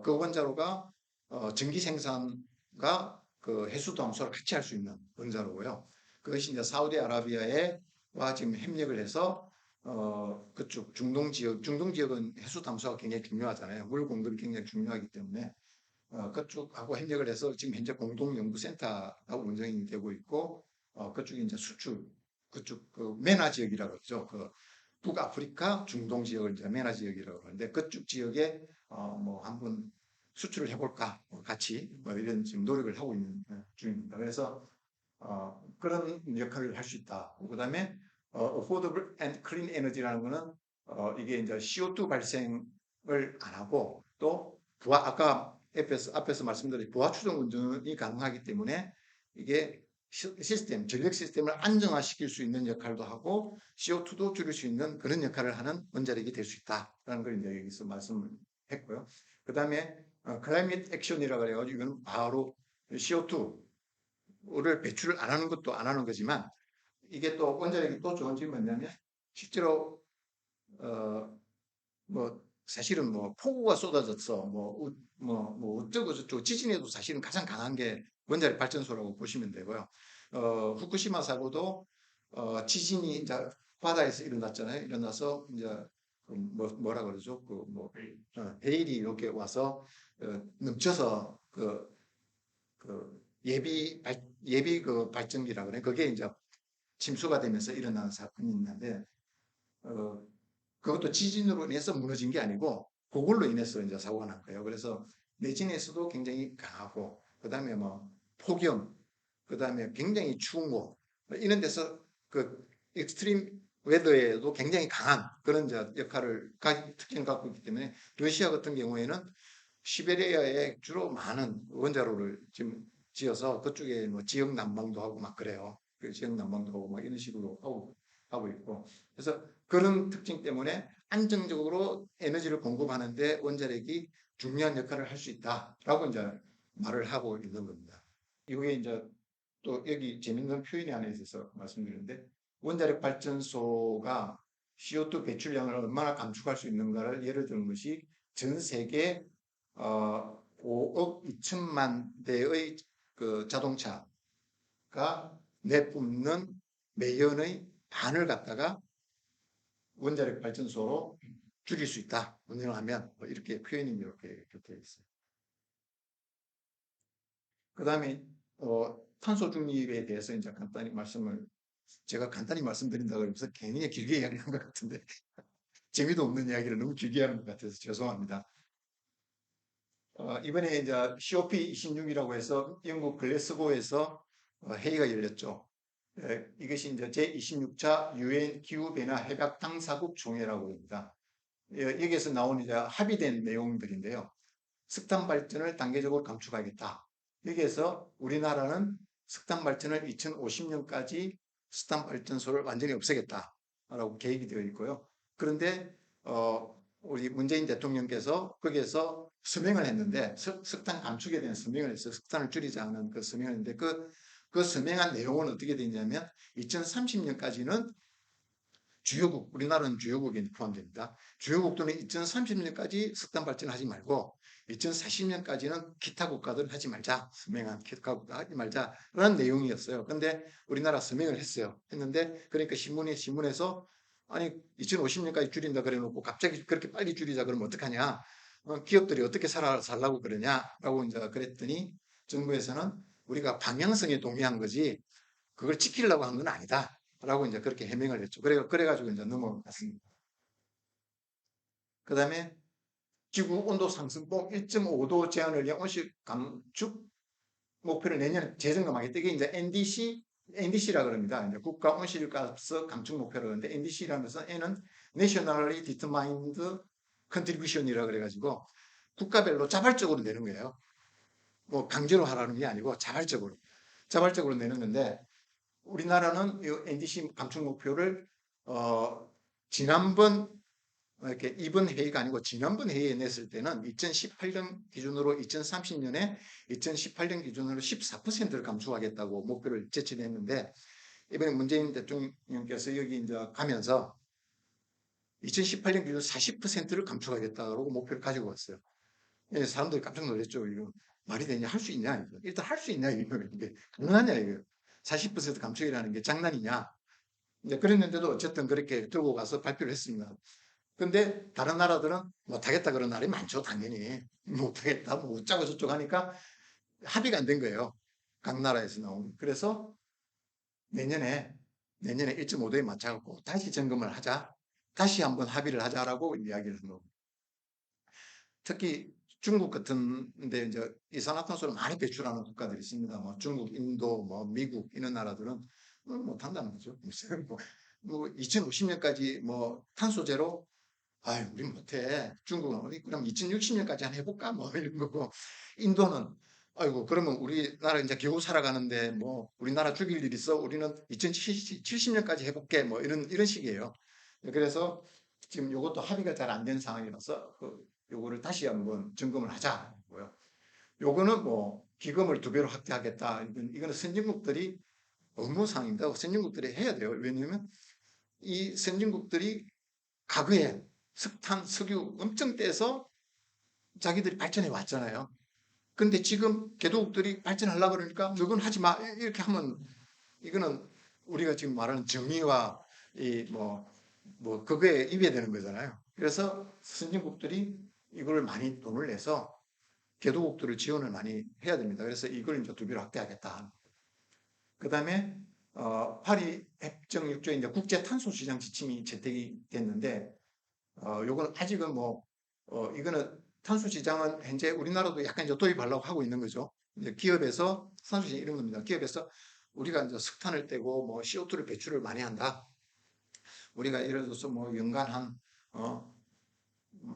그 원자로가 전기 생산과 그 해수 담수를 같이 할 수 있는 원자로고요. 그것이 이제 사우디아라비아와 지금 협력을 해서 그쪽 중동 지역은 해수 담수가 굉장히 중요하잖아요. 물 공급이 굉장히 중요하기 때문에 그쪽하고 협력을 해서 지금 현재 공동연구센터가 운영이 되고 있고 그쪽이 이제 수출 그쪽 그 메나 지역이라고 그러죠. 그 북아프리카 중동 지역을 이제 메나 지역이라고 하는데 그쪽 지역에 뭐 한번 수출을 해볼까 같이 뭐 이런 지금 노력을 하고 있는 중입니다. 그래서 그런 역할을 할 수 있다. 그다음에 affordable and clean energy라는 거는 이게 이제 CO2 발생을 안 하고 또 아까 앞에서 말씀드린 부하 추정 운전이 가능하기 때문에 이게 전력 시스템을 안정화시킬 수 있는 역할도 하고 CO2도 줄일 수 있는 그런 역할을 하는 원자력이 될 수 있다라는 걸 이제 여기서 말씀을 했고요. 그 다음에 클라이밋 액션이라고 해가지고 이건 바로 CO2를 배출을 안 하는 것도 안 하는 거지만 이게 또 원자력이 또 좋은 점이 뭐냐면 실제로 뭐 사실은 뭐 폭우가 쏟아졌어 뭐 어쩌고 저쩌고 지진에도 사실은 가장 강한 게 원자력 발전소라고 보시면 되고요. 후쿠시마 사고도 지진이 이제 바다에서 일어났잖아요. 일어나서 이제 뭐라 그러죠? 해일이 이렇게 와서 넘쳐서 예비 그 발전기라 그래. 그게 이제 침수가 되면서 일어나는 사건이 있는데 그것도 지진으로 인해서 무너진 게 아니고 그걸로 인해서 이제 사고가 난 거예요. 그래서 내진에서도 굉장히 강하고 그다음에 뭐 폭염, 그다음에 굉장히 추운 곳 이런 데서 그 익스트림 웨더에도 굉장히 강한 그런 역할을 특징을 갖고 있기 때문에 러시아 같은 경우에는 시베리아에 주로 많은 원자로를 지금 지어서 그쪽에 뭐 지역 난방도 하고 막 그래요. 그 지역 난방도 하고 막 이런 식으로 하고 있고 그래서 그런 특징 때문에 안정적으로 에너지를 공급하는데 원자력이 중요한 역할을 할 수 있다라고 이제 말을 하고 있는 겁니다. 이게 이제 또 여기 재밌는 표현이 하나 있어서 말씀드리는데 원자력 발전소가 CO2 배출량을 얼마나 감축할 수 있는가를 예를 드는 것이 전 세계 5억 2천만 대의 그 자동차가 내뿜는 매연의 반을 갖다가 원자력 발전소로 줄일 수 있다. 운영하면 뭐 이렇게 표현이 이렇게 있어요. 그 다음에 탄소 중립에 대해서 이제 제가 간단히 말씀드린다고 해서 괜히 길게 이야기한 것 같은데 재미도 없는 이야기를 너무 길게 하는 것 같아서 죄송합니다. 이번에 이제 COP26이라고 해서 영국 글래스고에서 회의가 열렸죠. 이것이 이제 제26차 유엔 기후변화 협약 당사국 총회라고 합니다. 여기에서 나온 이제 합의된 내용들인데요. 석탄 발전을 단계적으로 감축하겠다. 여기에서 우리나라는 석탄 발전을 2050년까지 석탄 발전소를 완전히 없애겠다라고 계획이 되어 있고요. 그런데 우리 문재인 대통령께서 거기에서 서명을 했는데 석탄 감축에 대한 서명을 했어요. 석탄을 줄이자는 그 서명을 했는데 그 서명한 내용은 어떻게 되냐면 2030년까지는 주요국, 우리나라는 주요국에 포함됩니다. 주요국들은 2030년까지 석탄 발전하지 말고 2040년까지는 기타 국가들은 하지 말자. 서명한 기타 국가 하지 말자라는 내용이었어요. 근데 우리나라 서명을 했어요. 했는데 그러니까 신문에서 아니 2050년까지 줄인다 그래놓고 갑자기 그렇게 빨리 줄이자 그러면 어떡하냐? 기업들이 어떻게 살라고 그러냐라고 이제 그랬더니 정부에서는 우리가 방향성에 동의한 거지 그걸 지키려고 한 건 아니다. 라고 이제 그렇게 해명을 했죠. 그래가지고 이제 넘어갔습니다. 그 다음에 지구 온도 상승폭 1.5도 제한을 위한 온실 감축 목표를 내년에 재점검하겠다. 이게 이제 NDC라 그럽니다. 이제 국가 온실가스 감축 목표라고 하는데 NDC라는 것은 N은 Nationally Determined Contribution이라 그래가지고 국가별로 자발적으로 내는 거예요. 뭐 강제로 하라는 게 아니고 자발적으로 내는 건데 우리나라는 이 NDC 감축 목표를 지난번 이렇게 이번 회의가 아니고 지난번 회의에 냈을 때는 2018년 기준으로 2030년에 2018년 기준으로 14%를 감축하겠다고 목표를 제시했는데 이번에 문재인 대통령께서 여기 이제 가면서 2018년 기준 40%를 감축하겠다고 목표를 가지고 왔어요. 사람들이 깜짝 놀랐죠. 이거 말이 되냐? 할 수 있냐? 이거. 일단 할 수 있냐? 이게 가능하냐? 이거. 40% 감축이라는 게 장난이냐? 이제 그랬는데도 어쨌든 그렇게 들고 가서 발표를 했습니다. 근데 다른 나라들은 못하겠다 그런 나라이 많죠, 당연히. 못하겠다, 뭐 어쩌고 저쩌고 하니까 합의가 안 된 거예요. 각 나라에서 나온. 그래서 내년에 1.5도에 맞춰갖고 다시 점검을 하자. 다시 한번 합의를 하자라고 이야기를 한 거고. 특히 중국 같은 데 이제 이산화탄소를 많이 배출하는 국가들이 있습니다. 뭐 중국, 인도, 뭐 미국 이런 나라들은 못한다는 거죠. 뭐 2050년까지 뭐 탄소 제로 아유, 우린 못해. 중국은 우리 그럼 2060년까지 한 해볼까? 뭐 이런 거고. 인도는 아이고 그러면 우리나라 이제 겨우 살아가는데 뭐 우리나라 죽일 일 있어? 우리는 2070년까지 해볼게. 뭐 이런 식이에요. 그래서 지금 이것도 합의가 잘 안 된 상황이라서 요거를 다시 한번 점검을 하자고요. 요거는 뭐 기금을 2배로 확대하겠다. 이거는 선진국들이 업무상입니다. 선진국들이 해야 돼요. 왜냐하면 이 선진국들이 과거에 석탄, 석유 엄청 떼서 자기들이 발전해 왔잖아요. 근데 지금 개도국들이 발전하려고 그러니까 너건 하지 마. 이렇게 하면 이거는 우리가 지금 말하는 정의와 그거에 위배되는 거잖아요. 그래서 선진국들이 이걸 많이 돈을 내서 개도국들을 지원을 많이 해야 됩니다. 그래서 이걸 이제 2배로 확대하겠다. 그 다음에 파리 협정 6조에 이제 국제 탄소 시장 지침이 채택이 됐는데 요건 아직은 이거는 탄소 시장은 현재 우리나라도 약간 이제 도입하려고 하고 있는 거죠. 이제 기업에서 탄소 시장 이런 겁니다. 기업에서 우리가 이제 석탄을 떼고 뭐 CO2를 배출을 많이 한다. 우리가 예를 들어서 뭐 연간 한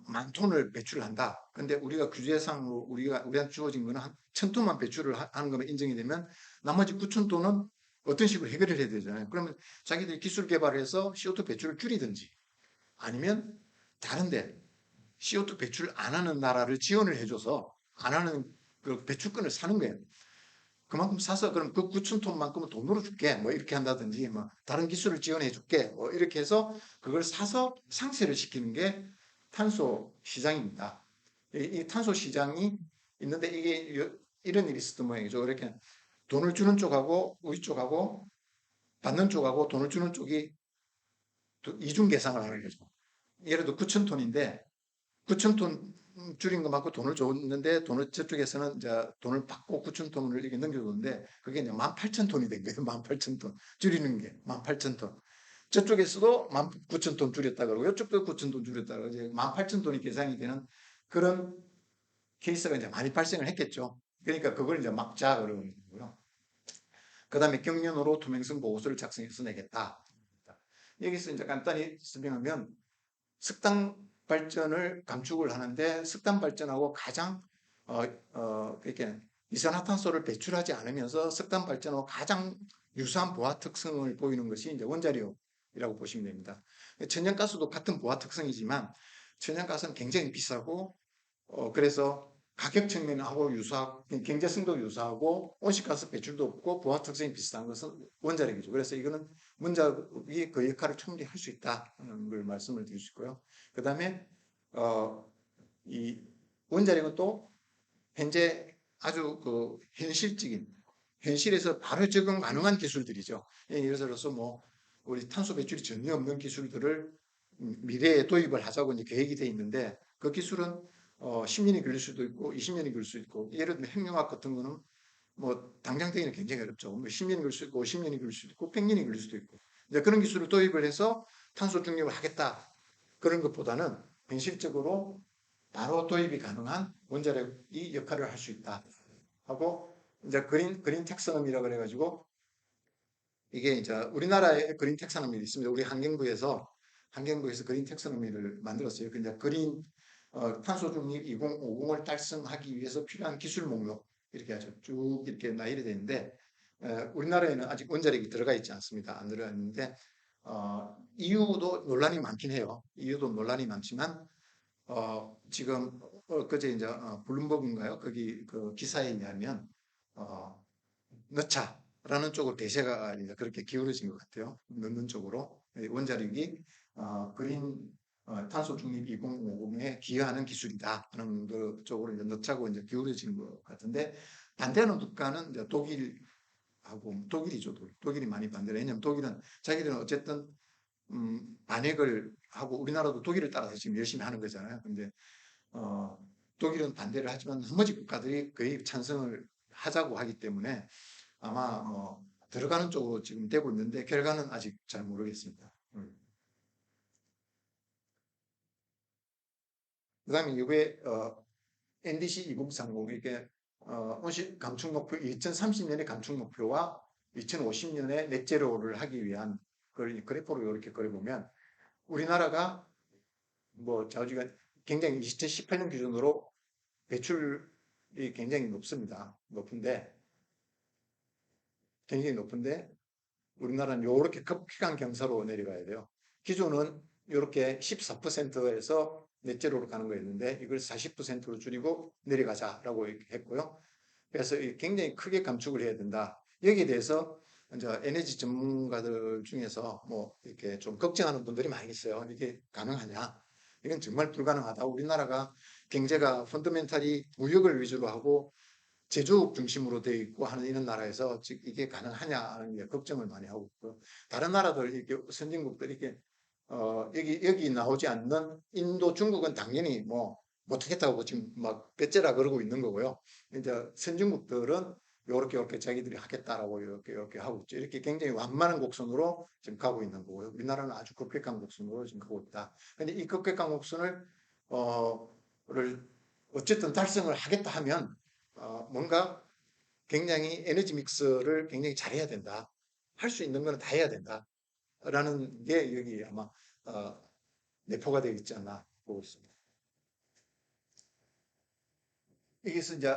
10,000톤을 배출을 한다. 근데 우리가 규제상으로 우리한테 주어진 거는 한 1,000톤만 배출을 하는 거면 인정이 되면 나머지 9,000톤은 어떤 식으로 해결을 해야 되잖아요. 그러면 자기들이 기술 개발을 해서 CO2 배출을 줄이든지 아니면 다른데 CO2 배출 안 하는 나라를 지원을 해줘서 안 하는 그 배출권을 사는 거예요. 그만큼 사서 그럼 그 9,000톤만큼은 돈으로 줄게 뭐 이렇게 한다든지 뭐 다른 기술을 지원해 줄게 뭐 이렇게 해서 그걸 사서 상쇄를 시키는 게 탄소 시장입니다. 이 탄소 시장이 있는데 이게 이런 일이 있었던 모양이죠. 이렇게 돈을 주는 쪽하고 우리 쪽하고 받는 쪽하고 돈을 주는 쪽이 이중 계상을 하는 거죠. 예를 들어 9,000톤인데 9,000톤 줄인 거 맞고 돈을 줬는데 돈을 저쪽에서는 이제 돈을 받고 9,000톤을 이렇게 넘겨줬는데 그게 이제 18,000톤이 된 거예요. 18,000톤 줄이는 게 18,000톤. 저쪽에서도 19,000톤 줄였다 그러고 이쪽도 9,000톤 줄였다 그러고 이제 18,000톤이 계산이 되는 그런 케이스가 이제 많이 발생을 했겠죠. 그러니까 그걸 이제 막자 그러는 거고요. 그 다음에 경련으로 투명성 보고서를 작성해서 내겠다. 여기서 이제 간단히 설명하면 석탄 발전을 감축을 하는데 석탄 발전하고 가장 이렇게 이산화탄소를 배출하지 않으면서 석탄 발전하고 가장 유사한 보화 특성을 보이는 것이 이제 원자력이라고 보시면 됩니다. 천연가스도 같은 보화 특성이지만 천연가스는 굉장히 비싸고 그래서 가격 측면하고 유사하고 경제성도 유사하고 온실가스 배출도 없고 보화 특성이 비슷한 것은 원자력이죠. 그래서 이거는 원자력이 그 역할을 충분히 할 수 있다는 걸 말씀을 드릴 수 있고요. 그 다음에 이 원자력은 또 현재 아주 그 현실에서 바로 적용 가능한 기술들이죠. 예를 들어서 뭐 우리 탄소 배출이 전혀 없는 기술들을 미래에 도입을 하자고 이제 계획이 돼 있는데 그 기술은 10년이 걸릴 수도 있고 20년이 걸릴 수도 있고 예를 들면 핵융합 같은 거는 뭐 당장 되기는 굉장히 어렵죠. 뭐 10년이 걸릴 수도 있고 50년이 걸릴 수도 있고 100년이 걸릴 수도 있고 이제 그런 기술을 도입을 해서 탄소 중립을 하겠다 그런 것보다는 현실적으로 바로 도입이 가능한 원자력이 역할을 할 수 있다 하고 이제 그린 텍서넘이라고 그래가지고 이게 이제 우리나라에 그린 텍서넘이 있습니다. 우리 환경부에서 그린 텍서노미를 만들었어요. 근데 그린 탄소 중립 2050을 달성하기 위해서 필요한 기술 목록 이렇게 아주 쭉 이렇게 나열이 되는데 우리나라에는 아직 원자력이 들어가 있지 않습니다. 안 들어가 있는데 이유도 논란이 많긴 해요. 이유도 논란이 많지만 지금 그제 이제 블룸버그인가요? 거기 그 기사에 의하면 넣자라는 쪽으로 대세가 이제 그렇게 기울어진 것 같아요. 넣는 쪽으로 원자력이 그린 탄소 중립 2050에 기여하는 기술이다 하는 그 쪽으로 이제 넣자고 이제 기울어진 것 같은데 반대하는 국가는 이제 독일이죠. 독일이 많이 반대를. 왜냐하면 독일은 자기들은 어쨌든 반핵을 하고 우리나라도 독일을 따라서 지금 열심히 하는 거잖아요. 근데 독일은 반대를 하지만 나머지 국가들이 거의 찬성을 하자고 하기 때문에 아마 들어가는 쪽으로 지금 되고 있는데 결과는 아직 잘 모르겠습니다. 그다음에 이게 NDC 2030 이게 온실 감축 목표 2030년의 감축 목표와 2050년에 넷제로를 하기 위한 걸 그래프로 이렇게 그려보면 우리나라가 뭐 자주가 굉장히 2018년 기준으로 배출이 굉장히 높습니다. 굉장히 높은데 우리나라는 이렇게 급격한 경사로 내려가야 돼요. 기존은 이렇게 14%에서 넷제로로 가는 거였는데 이걸 40%로 줄이고 내려가자라고 했고요. 그래서 굉장히 크게 감축을 해야 된다. 여기에 대해서 이제 에너지 전문가들 중에서 뭐 이렇게 좀 걱정하는 분들이 많이 있어요. 이게 가능하냐? 이건 정말 불가능하다. 우리나라가 경제가 펀더멘탈이 무역을 위주로 하고 제조업 중심으로 되어 있고 하는 이런 나라에서 즉 이게 가능하냐 하는 게 걱정을 많이 하고 있고 다른 나라들 이렇게 선진국들 이렇게 여기 나오지 않는 인도, 중국은 당연히 뭐 못하겠다고 지금 막 배째라 그러고 있는 거고요. 이제 선진국들은 요렇게 자기들이 하겠다라고 이렇게 하고 있죠. 이렇게 굉장히 완만한 곡선으로 지금 가고 있는 거고요. 우리나라는 아주 급격한 곡선으로 지금 가고 있다. 근데 이 급격한 곡선을 어쨌든 달성을 하겠다 하면 뭔가 굉장히 에너지 믹스를 굉장히 잘해야 된다. 할 수 있는 거는 다 해야 된다. 라는 게 여기 아마 내포가 되어 있지 않나 보고 있습니다. 여기서 이제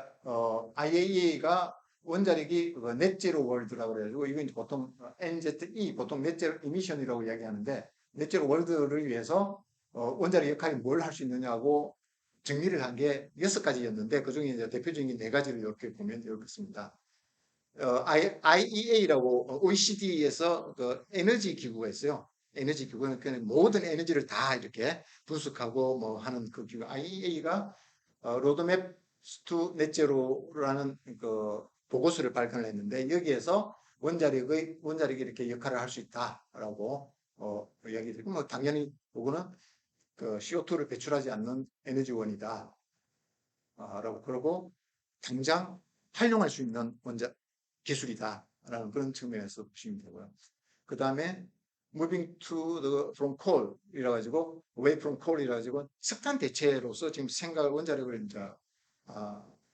IAEA가 원자력이 넷제로 월드라고 그래가지고 이건 보통 NZE 보통 넷제로 이미션이라고 이야기하는데 넷제로 월드를 위해서 원자력 역할이 뭘 할 수 있느냐고 정리를 한 게 6가지였는데 그중에 이제 대표적인 4가지를 이렇게 보면 되겠습니다. IEA라고 OECD에서 그 에너지 기구가 있어요. 에너지 기구는 그냥 모든 에너지를 다 이렇게 분석하고 뭐 하는 그 기구. IEA가 로드맵 투 넷제로라는 그 보고서를 발간을 했는데 여기에서 원자력이 이렇게 역할을 할 수 있다라고 이야기 드리고 뭐 당연히 그거는 그 CO2를 배출하지 않는 에너지원이다. 라고 그러고 당장 활용할 수 있는 기술이다라는 그런 측면에서 보시면 되고요. 그 다음에 moving from coal 이라 가지고 away from coal 이라 가지고 석탄 대체로서 지금 원자력을 이제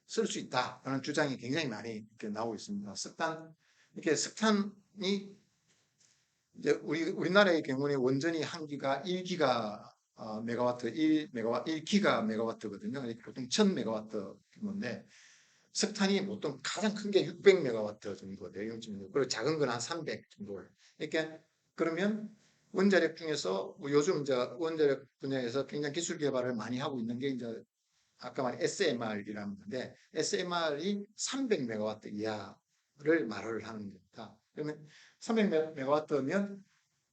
쓸 수 있다라는 주장이 굉장히 많이 이렇게 나오고 있습니다. 석탄이 이제 우리나라의 경우에 원전이 한 기가 1기가 메가와트, 1기가 메가와트거든요. 보통 1000메가와트 규모인데, 석탄이 보통 가장 큰 게 600메가와트 정도 돼요. 0.6. 그리고 작은 건 한 300 정도. 이렇게, 그러면 원자력 중에서 뭐 요즘 이제 원자력 분야에서 굉장히 기술 개발을 많이 하고 있는 게 이제 아까 말한 SMR이라는 건데, SMR이 300메가와트 이하를 말을 하는 겁니다. 그러면 300메가와트면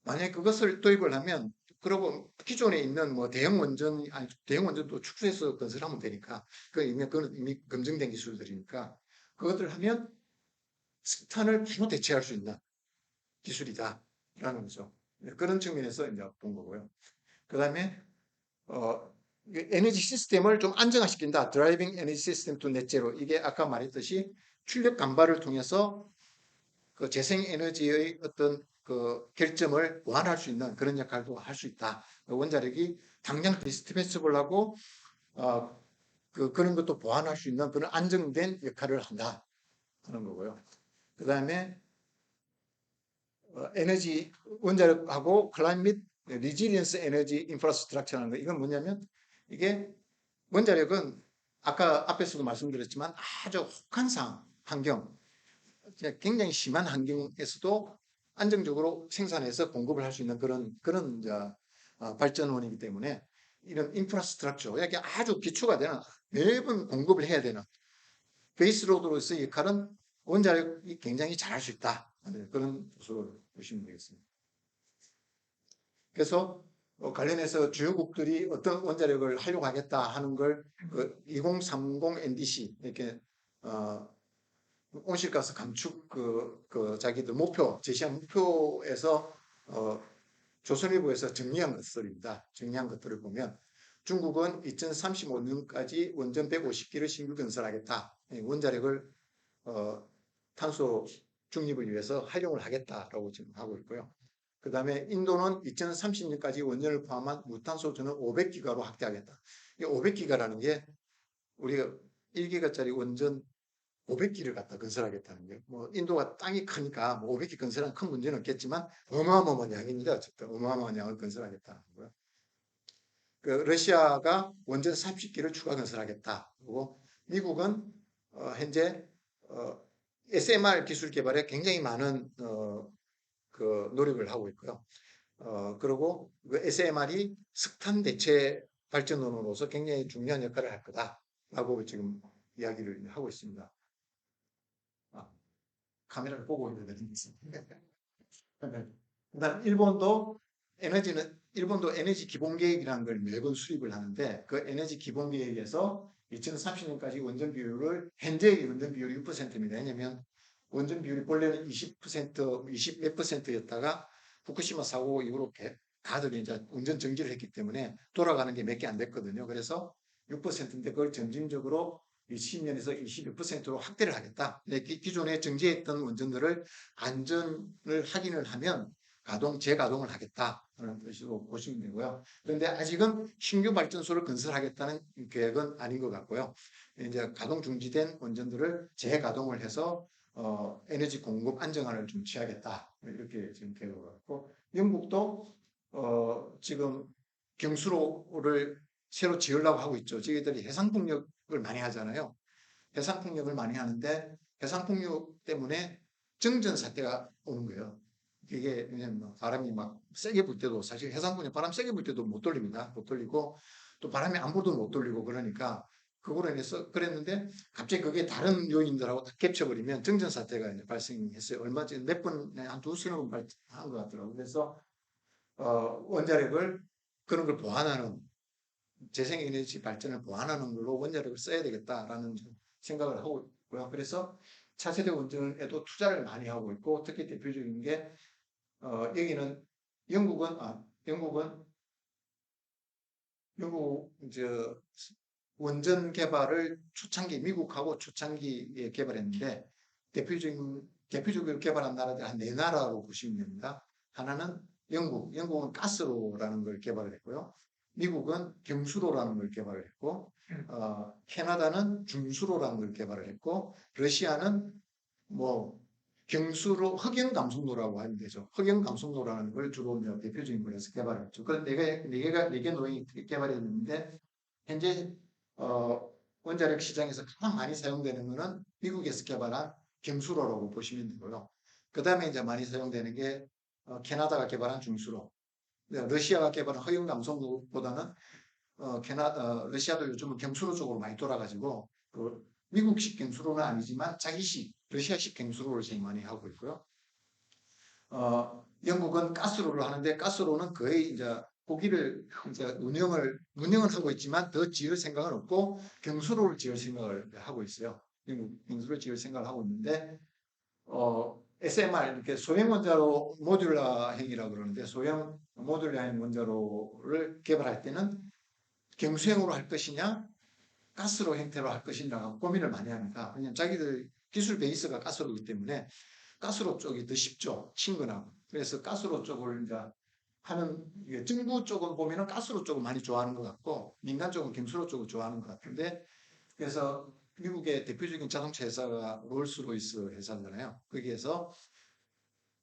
만약에 그것을 도입을 하면, 그리고 기존에 있는 뭐 대형 원전, 아니 대형 원전도 축소해서 건설하면 되니까, 그건 이미 검증된 기술들이니까, 그것들 하면 석탄을 바로 대체할 수 있는 기술이다라는 거죠. 그런 측면에서 이제 본 거고요. 그 다음에 에너지 시스템을 좀 안정화시킨다. 드라이빙 에너지 시스템 투 넷제로. 이게 아까 말했듯이 출력 간발을 통해서 그 재생에너지의 어떤 그 결점을 보완할 수 있는 그런 역할도 할 수 있다. 원자력이 당장 디스트레스블하고 그런 것도 보완할 수 있는 그런 안정된 역할을 한다 하는 거고요. 그 다음에 에너지 원자력하고 클라이밋 리지리언스 에너지 인프라스트럭처라는 거, 이건 뭐냐면 이게 원자력은 아까 앞에서도 말씀드렸지만 아주 혹한 환경, 굉장히 심한 환경에서도 안정적으로 생산해서 공급을 할 수 있는 그런 이제 발전원이기 때문에 이런 인프라스트럭처, 이렇게 아주 기초가 되는 매번 공급을 해야 되는 베이스로드로서의 역할은 원자력이 굉장히 잘할 수 있다. 그런 요소를 보시면 되겠습니다. 그래서 관련해서 주요국들이 어떤 원자력을 하려고 하겠다 하는 걸 2030 NDC 이렇게 온실가스 감축 자기들 제시한 목표에서 조선일보에서 정리한 것들입니다. 정리한 것들을 보면 중국은 2035년까지 원전 150기를 신규 건설하겠다. 원자력을 탄소 중립을 위해서 활용을 하겠다라고 지금 하고 있고요. 그 다음에 인도는 2030년까지 원전을 포함한 무탄소 전원 500기가로 확대하겠다. 이 500기가라는 게 우리가 1기가짜리 원전 500기를 갖다 건설하겠다는 거예요. 뭐 인도가 땅이 크니까 뭐 500기 건설하는 큰 문제는 없겠지만 어마어마한 양입니다. 어쨌든 어마어마한 양을 건설하겠다는 거예요. 그 러시아가 원전 30기를 추가 건설하겠다. 그리고 미국은 현재 SMR 기술 개발에 굉장히 많은 그 노력을 하고 있고요. 그리고 그 SMR이 석탄 대체 발전원으로서 굉장히 중요한 역할을 할 거다라고 지금 이야기를 하고 있습니다. 카메라를 보고 있는데 그다음 일본도 에너지 기본 계획이라는 걸 매번 수립을 하는데, 그 에너지 기본 계획에서 2030년까지 원전 비율을, 현재의 원전 비율이 6%입니다. 왜냐하면 원전 비율이 본래는 20%, 20 몇 %였다가 후쿠시마 사고 이후로 다들 이제 원전 정지를 했기 때문에 돌아가는 게 몇 개 안 됐거든요. 그래서 6%인데 그걸 점진적으로 20년에서 22%로 확대를 하겠다. 기존에 정지했던 원전들을 안전을 확인을 하면 재가동을 하겠다는 것으로 보시면 되고요. 그런데 아직은 신규 발전소를 건설하겠다는 계획은 아닌 것 같고요. 이제 가동 중지된 원전들을 재가동을 해서 에너지 공급 안정화를 좀 취하겠다. 이렇게 지금 계획을 갖고, 영국도 지금 경수로를 새로 지으려고 하고 있죠. 저희들이 해상풍력을 많이 하잖아요. 해상풍력을 많이 하는데 해상풍력 때문에 정전 사태가 오는 거예요. 이게 왜냐면 바람이 막 세게 불 때도, 사실 해상풍력 바람 세게 불 때도 못 돌립니다. 못 돌리고 또 바람이 안 불어도 못 돌리고, 그러니까 그거로 인해서 그랬는데 갑자기 그게 다른 요인들하고 다 겹쳐버리면 정전 사태가 이제 발생했어요. 얼마 전에 몇 번에 한 두세 번 발생한 것 같더라고요. 그래서 원자력을 그런 걸 보완하는, 재생에너지 발전을 보완하는 걸로 원자력을 써야 되겠다라는 생각을 하고 있고요. 그래서 차세대 원전에도 투자를 많이 하고 있고, 특히 대표적인 게 여기는 영국은 이제 원전 개발을 미국하고 초창기에 개발했는데, 대표적으로 개발한 나라들 한 4나라로 보시면 됩니다. 하나는 영국은 가스로라는 걸 개발을 했고요. 미국은 경수로라는 걸 개발을 했고, 캐나다는 중수로라는 걸 개발을 했고, 러시아는 뭐 경수로 흑연감속로라고 하면 되죠. 흑연감속로라는 걸 주로 대표적인 거에서 개발했죠. 그런 네 개 노형이 개발이 됐는데 현재 원자력 시장에서 가장 많이 사용되는 것은 미국에서 개발한 경수로라고 보시면 되고요. 그 다음에 이제 많이 사용되는 게 캐나다가 개발한 중수로, 러시아가 개발한 흑연감속로보다는 러시아도 요즘은 경수로 쪽으로 많이 돌아가지고 그 미국식 경수로는 아니지만 자기식 러시아식 경수로를 제일 많이 하고 있고요. 영국은 가스로를 하는데 가스로는 거의 이제 고기를 이제 운영은 하고 있지만 더 지을 생각은 없고 경수로를 지을 생각을 하고 있어요. 영국 경수로 지을 생각을 하고 있는데 SMR 이렇게 소형 원자로 모듈라형이라고 그러는데 소형 모듈라형 원자로를 개발할 때는 경수형으로 할 것이냐 가스로 형태로 할 것이냐 고민을 많이 합니다. 왜냐하면 자기들 기술 베이스가 가스로이기 때문에 가스로 쪽이 더 쉽죠. 친근하고. 그래서 가스로 쪽을 이제 하는 정부 쪽은 보면은 가스로 쪽을 많이 좋아하는 것 같고 민간 쪽은 경수로 쪽을 좋아하는 것 같은데 그래서 미국의 대표적인 자동차 회사가 롤스로이스 회사잖아요. 거기에서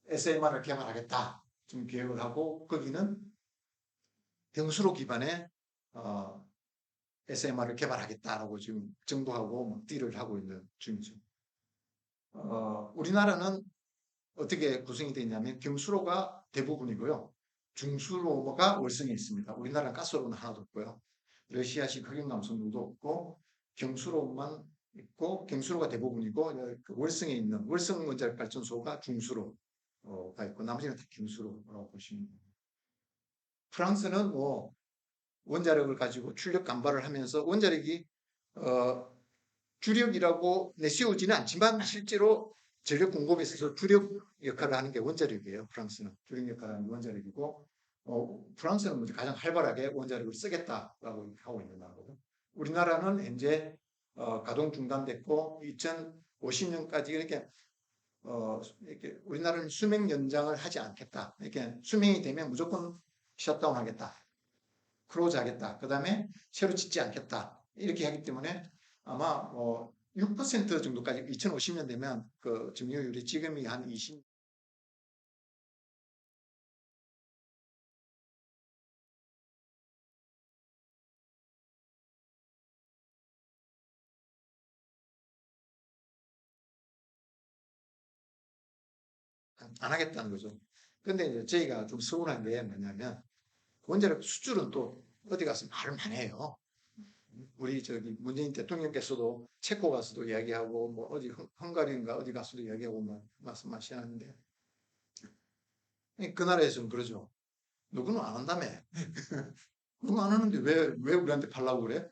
SMR을 개발하겠다. 좀 계획을 하고 거기는 경수로 기반의 SMR을 개발하겠다라고 지금 정부하고 뭐 딜을 하고 있는 중이죠. 우리나라는 어떻게 구성이 되어 있냐면 경수로가 대부분이고요. 중수로가 월성에 있습니다. 우리나라는 가스로는 하나도 없고요. 러시아식 흑연감속로도 없고 경수로만 있고 경수로가 대부분이고 그 월성에 있는 월성 원자력 발전소가 중수로가 있고 나머지는 다 경수로라고 보시면 됩니다. 프랑스는 뭐 원자력을 가지고 출력 감발을 하면서 원자력이 어, 주력이라고 내세우지는 않지만 실제로 전력 공급에 있어서 주력 역할을 하는 게 원자력이에요. 프랑스는 주력 역할을 하는 게 원자력이고 프랑스는 가장 활발하게 원자력을 쓰겠다라고 하고 있는 나라고 우리나라는 현재 가동 중단됐고 2050년까지 이렇게 우리나라는 수명 연장을 하지 않겠다. 이렇게 수명이 되면 무조건 셧다운 하겠다. 크로즈 하겠다. 그 다음에 새로 짓지 않겠다. 이렇게 하기 때문에 아마 6% 정도까지 2050년 되면 그 증여율이 지금이 한 20, 안 하겠다는 거죠. 근데 이제 저희가 좀 서운한 게 뭐냐면 원자력 수출은 또 어디 가서 말을 많이 해요. 우리 저기 문재인 대통령께서도 체코 가서도 이야기하고 뭐 어디 헝가리인가 어디 가서도 이야기하고 뭐 말씀하시는데 그 나라에서는 그러죠. 누구는 안 한다며. 누구 안 하는데 왜 우리한테 팔라고 그래?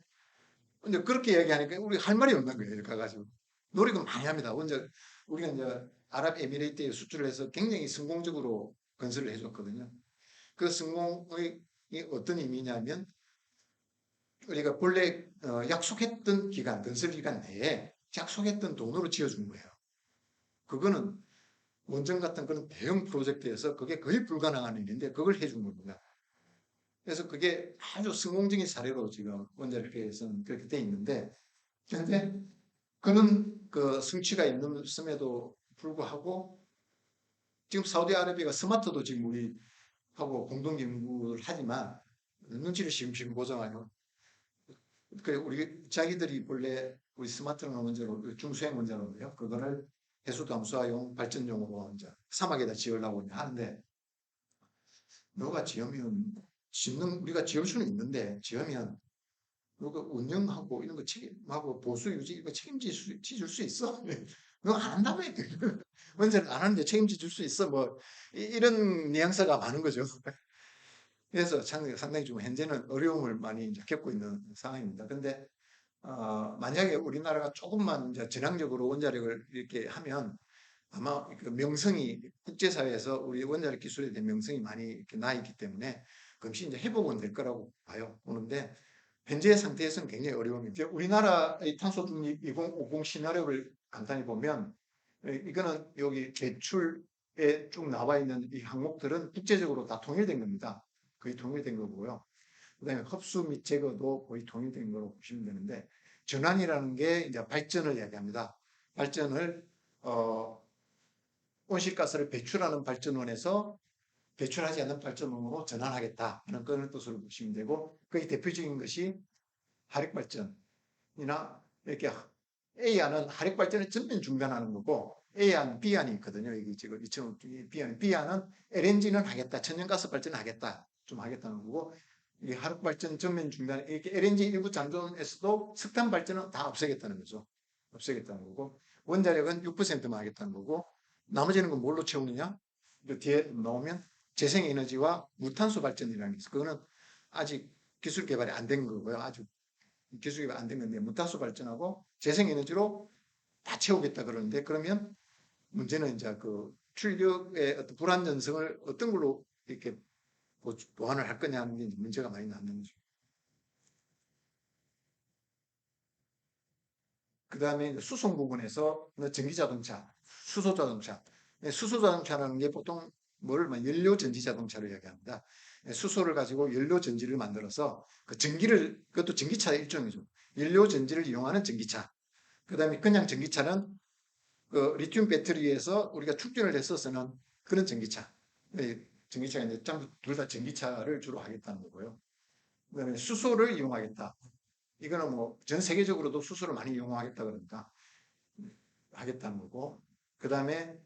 근데 그렇게 이야기하니까 우리 할 말이 없는 거예요. 가가지고 노력은 많이 합니다. 먼저 우리가 이제 아랍에미레이트에 수출을 해서 굉장히 성공적으로 건설을 해줬거든요. 그 성공의 어떤 의미냐면 우리가 본래 약속했던 기간, 건설 기간 내에 약속했던 돈으로 지어준 거예요. 그거는 원전 같은 그런 대형 프로젝트에서 그게 거의 불가능한 일인데 그걸 해준 겁니다. 그래서 그게 아주 성공적인 사례로 지금 원자력회에서는 그렇게 돼 있는데 현재 그런 그 성취가 있음에도 불구하고 지금 사우디아라비아가 스마트도 지금 우리하고 공동 연구를 하지만 눈치를 시금시금 보잖아요. 그 우리 자기들이 본래 우리 스마트는 원자로 중수행 원자로인데요. 그거를 해수 담수화용 발전용으로 이제 사막에다 지으려고 하는데 누가 지으면 우리가 지을 수는 있는데 지으면 누가 운영하고 이런 거 책임하고 보수 유지 이거 책임질 수 있어? 너 안 한다며? 원자를 안 하는데 책임질 수 있어? 뭐 이런 뉘앙스가 많은 거죠. 그래서 상당히 좀 현재는 어려움을 많이 이제 겪고 있는 상황입니다. 근데 만약에 우리나라가 조금만 이제 전향적으로 원자력을 이렇게 하면 아마 그 명성이 국제사회에서 우리 원자력 기술에 대한 명성이 많이 이렇게 나 있기 때문에 금시 이제 회복은 될 거라고 봐요. 보는데 현재 상태에서는 굉장히 어려움입니다. 우리나라의 탄소 중립 2050 시나리오를 간단히 보면 이거는 여기 대출에 쭉 나와 있는 이 항목들은 국제적으로 다 통일된 겁니다. 거의 통일된 거고요. 그다음에 흡수 및 제거도 거의 통일된 거로 보시면 되는데 전환이라는 게 이제 발전을 이야기합니다. 발전을 어, 온실가스를 배출하는 발전원에서 배출하지 않는 발전원으로 전환하겠다 하는 그런 뜻으로 보시면 되고, 거의 대표적인 것이 화력발전이나 이렇게 A안은 화력발전을 전면 중단하는 거고, A안, B안이 있거든요. 이게 지금 2005 B안은 LNG는 하겠다, 천연가스 발전을 하겠다, 좀 하겠다는 거고, 이 화력발전 전면 중단, 이렇게 LNG 일부 잠존에서도 석탄 발전은 다 없애겠다는 거죠. 없애겠다는 거고, 원자력은 6%만 하겠다는 거고, 나머지는 건 뭘로 채우느냐? 뒤에 나오면 재생에너지와 무탄소 발전이라는 게 있어요. 그거는 아직 기술 개발이 안 된 거고요. 아주 기술 개발 안 된 건데, 무탄소 발전하고 재생에너지로 다 채우겠다 그러는데, 그러면 문제는 이제 그 출력의 어떤 불안전성을 어떤 걸로 이렇게 보완을 할 거냐 하는 게 문제가 많이 남는 거죠. 그 다음에 수송 부분에서 전기자동차, 수소자동차. 수소자동차라는 게 보통 뭐를 연료전지자동차를 이야기합니다. 수소를 가지고 연료전지를 만들어서 그 전기를, 그것도 전기차의 일종이죠. 연료전지를 이용하는 전기차. 그 다음에 그냥 전기차는 그 리튬 배터리에서 우리가 충전을 해서 쓰는 그런 전기차. 전기차가 이제 둘 다 전기차를 주로 하겠다는 거고요. 그 다음에 수소를 이용하겠다. 이거는 뭐 전 세계적으로도 수소를 많이 이용하겠다 그러니까 하겠다는 거고, 그 다음에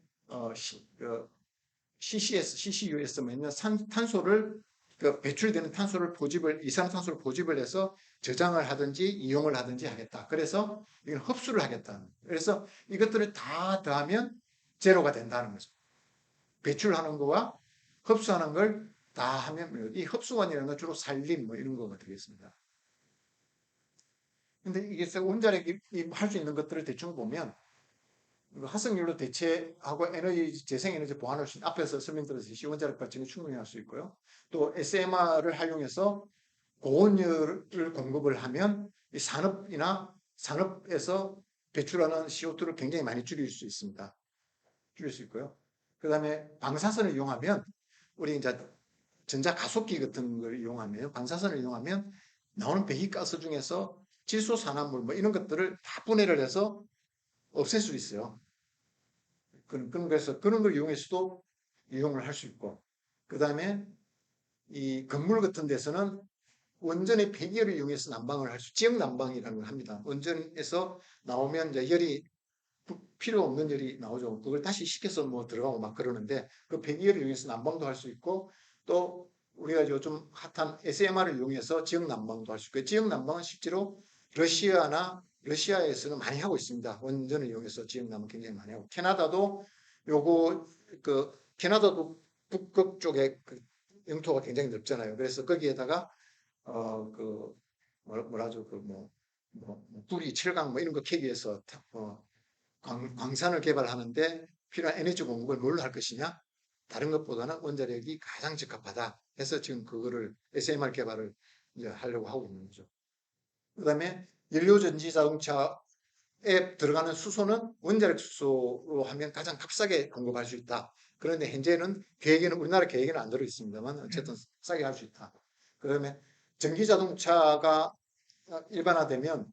CCS, CCUS면요 탄소를 배출되는 탄소를 이산화탄소를 포집을 해서 저장을 하든지 이용을 하든지 하겠다. 그래서 이건 흡수를 하겠다. 그래서 이것들을 다 더하면 제로가 된다는 거죠. 배출하는 거와 흡수하는 걸 다 하면 이 흡수원이라는 건 주로 산림 뭐 이런 거가 되겠습니다. 근데 이게 원자력이 할 수 있는 것들을 대충 보면 화석연료 대체하고 재생에너지 보완할 수 있는, 앞에서 설명드렸듯이 원자력 발전이 충분히 할 수 있고요. 또 SMR을 활용해서 고온열을 공급을 하면 이 산업에서 배출하는 CO2를 굉장히 많이 줄일 수 있습니다. 줄일 수 있고요. 그 다음에 방사선을 이용하면 우리 이제 전자가속기 같은 걸 이용하면, 방사선을 이용하면 나오는 배기가스 중에서 질소산화물 뭐 이런 것들을 다 분해를 해서 없앨 수 있어요. 그래서 그런 걸 이용해서도 이용을 할 수 있고, 그 다음에 이 건물 같은 데서는 원전의 폐기열을 이용해서 난방을 지역 난방이라는 걸 합니다. 원전에서 나오면 이제 열이 필요 없는 열이 나오죠. 그걸 다시 식혀서 뭐 들어가고 막 그러는데 그 폐기열을 이용해서 난방도 할 수 있고, 또 우리가 요즘 핫한 SMR을 이용해서 지역 난방도 할 수 있고, 지역 난방은 실제로 러시아에서는 많이 하고 있습니다. 원전을 이용해서 지역 난방 굉장히 많이 하고, 캐나다도 캐나다도 북극 쪽에 그 영토가 굉장히 넓잖아요. 그래서 거기에다가 뭐라죠, 구리, 철강 뭐 이런 거 캐기 위해서 광산을 개발하는데 필요한 에너지 공급을 뭘로 할 것이냐? 다른 것보다는 원자력이 가장 적합하다 해서 지금 그거를 SMR 개발을 이제 하려고 하고 있는 거죠. 그 다음에 연료전지 자동차에 들어가는 수소는 원자력 수소로 하면 가장 값싸게 공급할 수 있다. 그런데 현재는 우리나라 계획에는 안 들어 있습니다만 어쨌든 싸게 할 수 있다. 그 다음에 전기 자동차가 일반화되면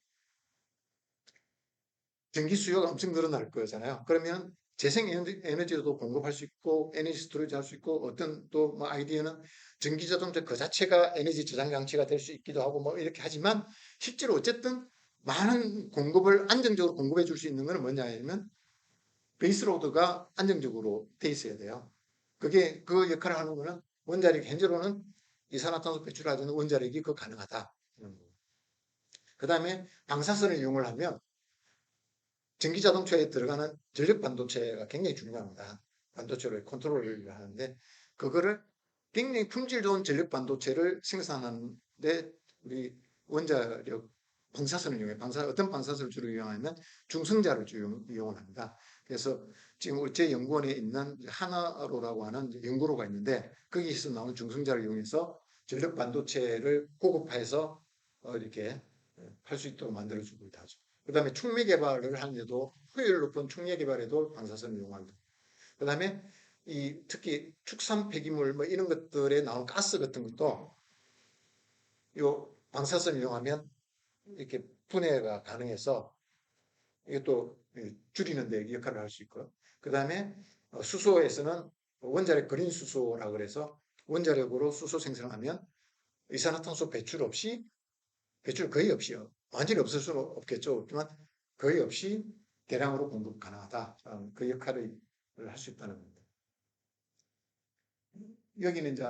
전기 수요가 엄청 늘어날 거잖아요. 그러면 재생 에너지도 공급할 수 있고 에너지 스토리지 할 수 있고, 어떤 또 뭐 아이디어는 전기 자동차 그 자체가 에너지 저장 장치가 될 수 있기도 하고 뭐 이렇게 하지만, 실제로 어쨌든 많은 공급을 안정적으로 공급해 줄 수 있는 것은 뭐냐 하면 베이스로드가 안정적으로 돼 있어야 돼요. 그게 그 역할을 하는 거는 원자력, 현재로는 이산화탄소 배출하는 원자력이 그 가능하다. 그 다음에 방사선을 이용을 하면 전기자동차에 들어가는 전력 반도체가 굉장히 중요합니다. 반도체를 컨트롤을 하는데, 그거를 굉장히 품질 좋은 전력 반도체를 생산하는데 우리 원자력 방사선을 어떤 방사선을 주로 이용하면 중성자를 이용을 합니다. 그래서 지금 제 연구원에 있는 하나로라고 하는 연구로가 있는데, 거기서 나오는 중성자를 이용해서 전력 반도체를 고급화해서 이렇게 할 수 있도록 만들어주고 있다죠. 그 다음에 충미 개발을 하는데도, 효율 높은 충미 개발에도 방사선을 이용합니다. 그 다음에 특히 축산 폐기물 뭐 이런 것들에 나온 가스 같은 것도 이 방사선을 이용하면 이렇게 분해가 가능해서, 이것도 줄이는 데 역할을 할 수 있고요. 그 다음에 수소에서는 원자력 그린 수소라고 그래서 원자력으로 수소 생성하면 이산화탄소 배출 거의 없이요. 완전히 없을 수는 없겠죠. 없지만 거의 없이 대량으로 공급 가능하다. 그 역할을 할 수 있다는 겁니다. 여기는 이제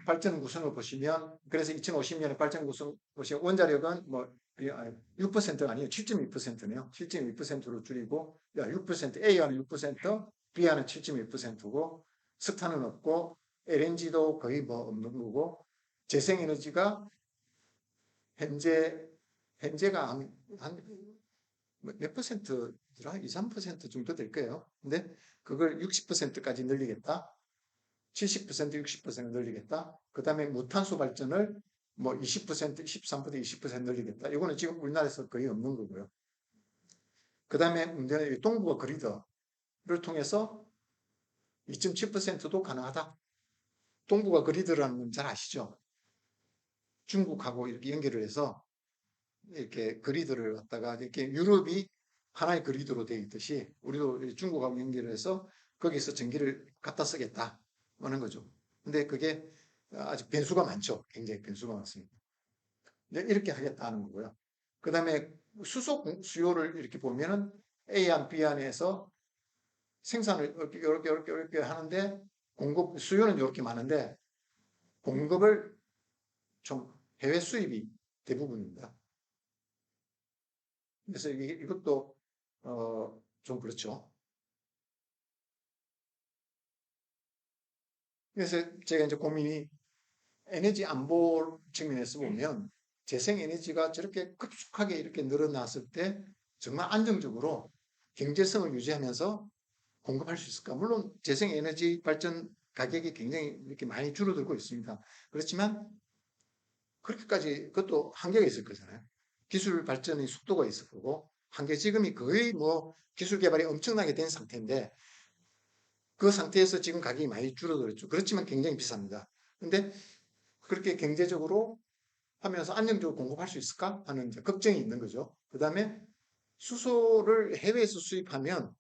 발전 구성을 보시면 그래서 2050년에 발전 구성 보시면 원자력은 뭐 6%가 아니에요. 7.2%네요. 7.2%로 줄이고 6% A와는 6%, B와는 7.2%고 석탄은 없고 LNG도 거의 뭐 없는 거고 재생에너지가 현재가 몇 퍼센트더라? 2, 3% 정도 될 거예요. 근데 그걸 60%까지 늘리겠다. 70%, 60% 늘리겠다. 그 다음에 무탄소 발전을 뭐 20%, 13%, 20% 늘리겠다. 이거는 지금 우리나라에서 거의 없는 거고요. 그 다음에 문제는 동북아 그리드를 통해서 2.7%도 가능하다. 동북아 그리드라는 건 잘 아시죠? 중국하고 이렇게 연결을 해서 이렇게 그리드를 갖다가 이렇게 유럽이 하나의 그리드로 되어 있듯이 우리도 중국하고 연결해서 거기서 전기를 갖다 쓰겠다 하는 거죠. 근데 그게 아직 변수가 많죠. 굉장히 변수가 많습니다. 이렇게 하겠다는 거고요. 그 다음에 수소 수요를 이렇게 보면은 A안, B안에서 생산을 이렇게 하는데 수요는 이렇게 많은데 공급을 좀 해외 수입이 대부분입니다. 그래서 이것도 좀 그렇죠. 그래서 제가 이제 고민이 에너지 안보 측면에서 보면 재생에너지가 저렇게 급속하게 이렇게 늘어났을 때 정말 안정적으로 경제성을 유지하면서 공급할 수 있을까? 물론 재생에너지 발전 가격이 굉장히 이렇게 많이 줄어들고 있습니다. 그렇지만 그렇게까지 그것도 한계가 있을 거잖아요. 기술 발전의 속도가 있을 거고 한계 지금이 거의 뭐 기술 개발이 엄청나게 된 상태인데 그 상태에서 지금 가격이 많이 줄어들었죠. 그렇지만 굉장히 비쌉니다. 근데 그렇게 경제적으로 하면서 안정적으로 공급할 수 있을까 하는 이제 걱정이 있는 거죠. 그 다음에 수소를 해외에서 수입하면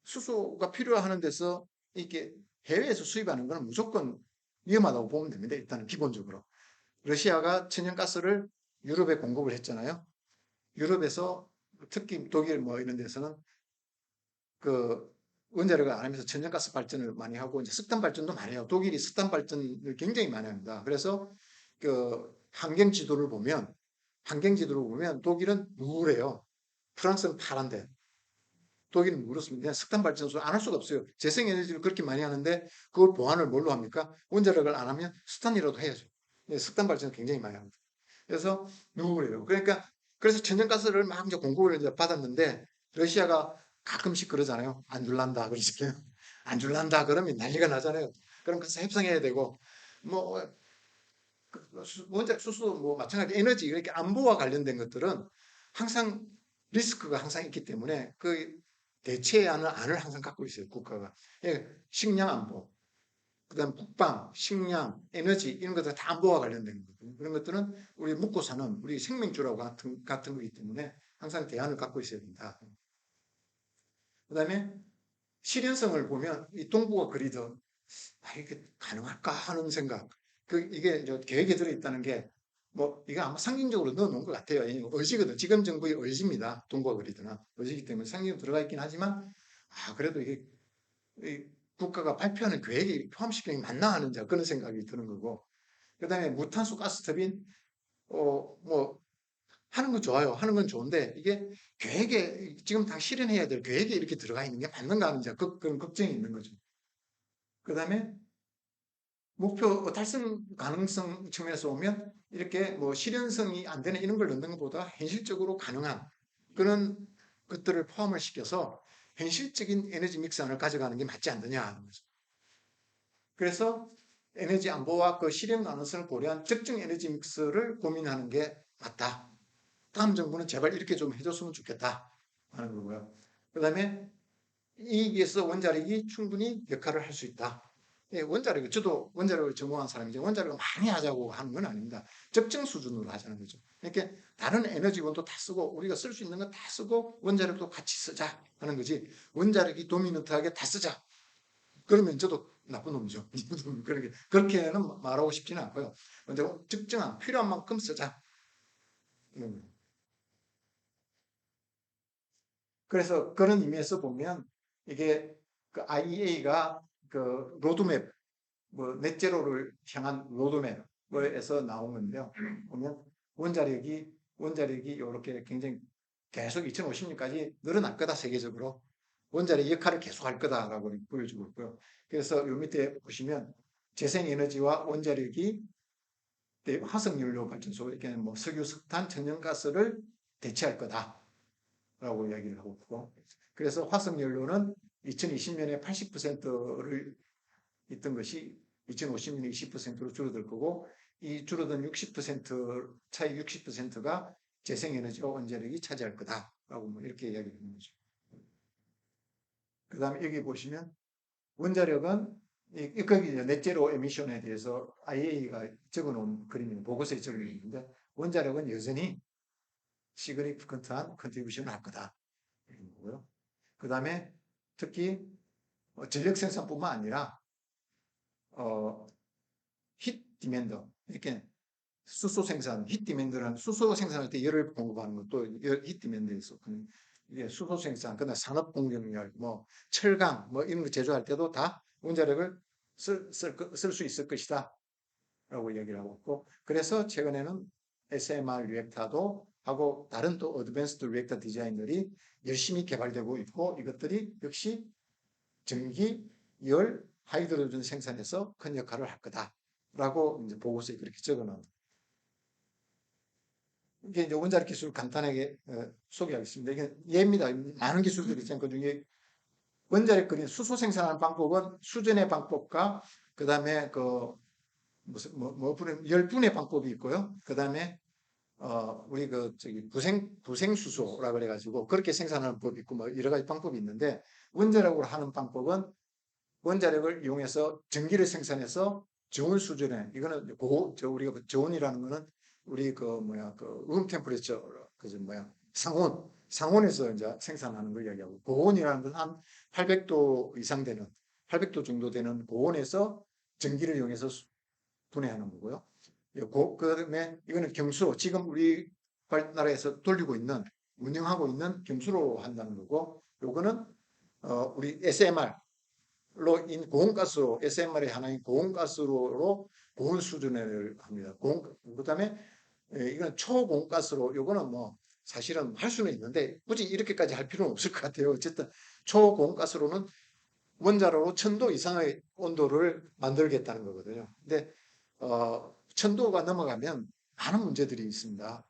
수소가 필요하는 데서 이게 해외에서 수입하는 것은 무조건 위험하다고 보면 됩니다. 일단은 기본적으로. 러시아가 천연가스를 유럽에 공급을 했잖아요. 유럽에서 특히 독일 뭐 이런 데서는 그 원자력을 안 하면서 천연가스 발전을 많이 하고 이제 석탄 발전도 많이 해요. 독일이 석탄 발전을 굉장히 많이 합니다. 그래서 그 환경 지도를 보면 독일은 우울해요. 프랑스는 파란데 독일은 그렇습니다. 그냥 석탄 발전소 안 할 수가 없어요. 재생에너지를 그렇게 많이 하는데 그걸 보완을 뭘로 합니까? 원자력을 안 하면 석탄이라도 해야죠. 석탄 발전을 굉장히 많이 합니다. 그래서 우울해요. 그러니까 그래서 천연가스를 막 이제 공급을 이제 받았는데 러시아가 가끔씩 그러잖아요. 안 줄란다 그러잖아요. 안 줄란다 그러면 난리가 나잖아요. 그럼 그래서 협상해야 되고 뭐 원자력 수소 뭐 마찬가지 에너지 이렇게 안보와 관련된 것들은 항상 리스크가 항상 있기 때문에 그 대체하는 안을 항상 갖고 있어요. 국가가. 예, 식량 안보, 그다음 국방, 식량, 에너지 이런 것들 다 안보와 관련된 거거든요. 그런 것들은 우리 먹고 사는 우리 생명줄하고 같은 거기 때문에 항상 대안을 갖고 있어야 된다. 그다음에 실현성을 보면 이 동북아 그리드 이게 가능할까 하는 생각. 이게 이제 계획에 들어있다는 게 뭐 이거 아마 상징적으로 넣어놓은 것 같아요. 의지거든. 지금 정부의 의지입니다. 동북아 그리드나 의지이기 때문에 상징적으로 들어가 있긴 하지만 그래도 이게 국가가 발표하는 계획에 포함시키는 게 맞나 하는 그런 생각이 드는 거고. 그다음에 무탄소 가스 터빈 뭐 하는 건 좋아요. 하는 건 좋은데 이게 계획에 지금 다 실현해야 될 계획에 이렇게 들어가 있는 게 맞는가 하는 그런 걱정이 있는 거죠. 그다음에 목표 달성 가능성 측면에서 보면 이렇게 뭐 실현성이 안 되는 이런 걸 넣는 것보다 현실적으로 가능한 그런 것들을 포함을 시켜서 현실적인 에너지 믹스안을 가져가는 게 맞지 않느냐 하는 거죠. 그래서 에너지 안보와 그 실현 가능성을 고려한 적정 에너지 믹스를 고민하는 게 맞다. 다음 정부는 제발 이렇게 좀 해줬으면 좋겠다 하는 거고요. 그 다음에 이익에서 원자력이 충분히 역할을 할 수 있다. 예, 원자력, 저도 원자력을 전공한 사람이지 원자력을 많이 하자고 하는 건 아닙니다. 적정 수준으로 하자는 거죠. 이렇게 다른 에너지원도 다 쓰고 우리가 쓸 수 있는 건 다 쓰고 원자력도 같이 쓰자 하는 거지. 원자력이 도미넌트하게 다 쓰자. 그러면 저도 나쁜 놈이죠. 그렇게는 말하고 싶지는 않고요. 근데 적정한 필요한 만큼 쓰자. 그래서 그런 의미에서 보면 이게 그 IEA가 그 로드맵, 뭐 넷제로를 향한 로드맵에서 나온 건데요. 보면 원자력이 이렇게 굉장히 계속 2050년까지 늘어날 거다 세계적으로 원자력의 역할을 계속 할 거다라고 보여주고 있고요. 그래서 요 밑에 보시면 재생에너지와 원자력이 화석연료 발전소 이렇게 뭐 석유, 석탄, 천연가스를 대체할 거다라고 이야기를 하고 있고, 그래서 화석연료는 2020년에 80%를 있던 것이 2050년에 20%로 줄어들 거고, 이 줄어든 60% 차이 60%가 재생에너지와 원자력이 차지할 거다라고 뭐 이렇게 이야기를 하는 거죠. 그 다음에 여기 보시면 원자력은 거기 넷제로 에미션에 대해서 IAEA가 적어놓은 그림이 보고서에 적어있는데 원자력은 여전히 시그니피컨트한 컨트리뷰션을 할 거다. 이런 거고요. 그 다음에 특히 전력 생산뿐만 아니라 히트 디맨더 이렇게 수소 생산, 히트 디맨드라는 수소 생산할 때 열을 공급하는 것도 히트 디맨드에서 이게 수소 생산, 그다음 산업 공정열, 뭐 철강, 뭐 이런 거 제조할 때도 다 원자력을 쓸 수 있을 것이다. 라고 얘기를 하고 있고, 그래서 최근에는 SMR 리액터도 하고 다른 또 어드밴스드 리액터 디자인들이 열심히 개발되고 있고, 이것들이 역시 전기, 열, 하이드로전 생산에서 큰 역할을 할 거다라고 이제 보고서에 그렇게 적어놓은. 이게 이제 원자력 기술을 간단하게 소개하겠습니다. 이게 예입니다. 많은 기술들이 있지만 그 중에 원자력 그린 수소 생산하는 방법은 수전의 방법과 그 다음에 그 무슨 열분의 방법이 있고요. 그 다음에 우리 그 저기 부생수소라 그래가지고 그렇게 생산하는 법이 있고 뭐 여러 가지 방법이 있는데 원자력으로 하는 방법은 원자력을 이용해서 전기를 생산해서 저온 수준에 이거는 우리가 저온이라는 거는 우리 룸 템퍼레처 그저 상온에서 이제 생산하는 걸 이야기하고 고온이라는 건 한 800도 이상 되는 800도 정도 되는 고온에서 전기를 이용해서 분해하는 거고요. 그다음에 이거는 겸수로 지금 우리 나라에서 돌리고 있는 운영하고 있는 겸수로 한다는 거고, 요거는 우리 SMR 고온가스로 SMR의 하나인 고온가스로 고온 수준을 합니다. 그다음에 이건 초고온가스로 요거는 뭐 사실은 할 수는 있는데 굳이 이렇게까지 할 필요는 없을 것 같아요. 어쨌든 초고온가스로는 원자로로 1000도 이상의 온도를 만들겠다는 거거든요. 근데 1000도가 넘어가면 많은 문제들이 있습니다.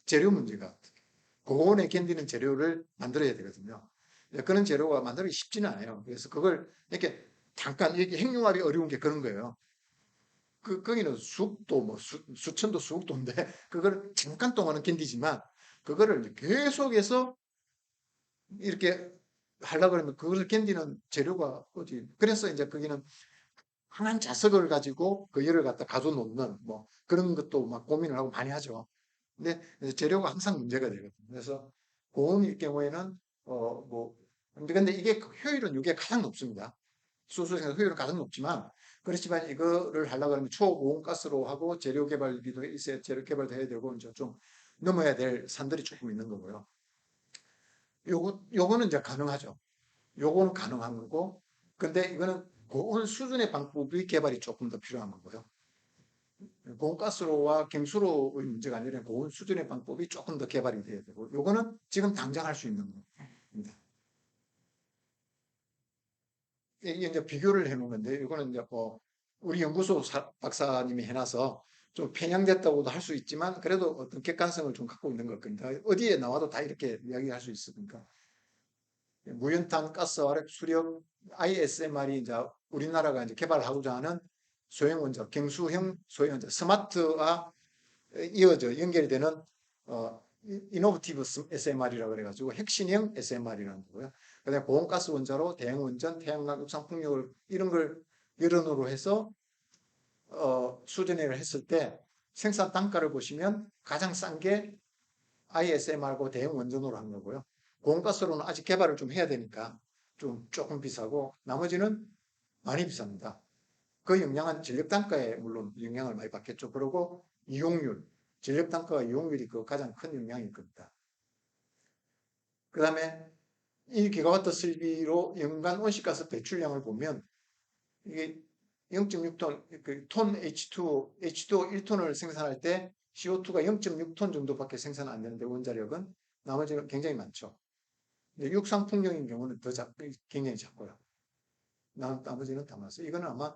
재료 문제가 고온에 견디는 재료를 만들어야 되거든요. 그런 재료가 만들기 쉽지는 않아요. 그래서 그걸 이렇게 잠깐 이렇게 핵융합이 어려운 게 그런 거예요. 거기는 수도 뭐 수천도 수억도인데 그걸 잠깐 동안은 견디지만 그거를 계속해서 이렇게 하려고 그러면 그것을 견디는 재료가 어디. 그래서 이제 거기는 항한 자석을 가지고 그 열을 갖다 가둬놓는 뭐 그런 것도 막 고민을 하고 많이 하죠. 근데 재료가 항상 문제가 되거든요. 그래서 고온일 경우에는 근데 이게 효율은 이게 가장 높습니다. 수소생산 효율은 가장 높지만 그렇지만 이거를 하려고 하면 초고온 가스로 하고 재료 개발비도 있어야 재료 개발도 해야 되고 이제 좀 넘어야 될 산들이 조금 있는 거고요. 요거는 이제 가능하죠. 요거는 가능한 거고, 근데 이거는 고온 수준의 방법의 개발이 조금 더 필요한 거고요. 고온가스로와 gem수로의 문제가 아니라 고온 수준의 방법이 조금 더 개발이 돼야 되고, 요거는 지금 당장 할 수 있는 겁니다. 이게 이제 비교를 해놓은 건데, 이거는 이제 우리 연구소 박사님이 해놔서 좀 편향됐다고도 할 수 있지만, 그래도 어떤 객관성을 좀 갖고 있는 것 같습니다. 어디에 나와도 다 이렇게 이야기할 수 있으니까. 무연탄 가스 화력 수력 ISMR이 이제 우리나라가 이제 개발하고자 하는 소형 원자, 경수형 소형 원자, 스마트와 이어져 연결되는 이노베티브 SMR이라고 그래가지고 핵심형 SMR이라는 거고요. 그다음에 고온가스 원자로 대형 원전, 태양광, 육상 풍력을 이런 걸 여론으로 해서 수준회를 했을 때 생산 단가를 보시면 가장 싼 게 ISMR고 대형 원전으로 한 거고요. 고온가스로는 아직 개발을 좀 해야 되니까 조금 비싸고 나머지는 많이 비쌉니다. 그 영향은 전력 단가에 물론 영향을 많이 받겠죠. 그리고 이용률, 전력 단가와 이용률이 그 가장 큰 영향일 겁니다. 그 다음에 1기가와트 설비로 연간 온실가스 배출량을 보면 이게 0.6톤, 톤 H2O 1톤을 생산할 때 CO2가 0.6톤 정도밖에 생산 안 되는데 원자력은 나머지가 굉장히 많죠. 근데 육상풍력인 경우는 굉장히 작고요. 나머지는 다 많았어요. 이거는 아마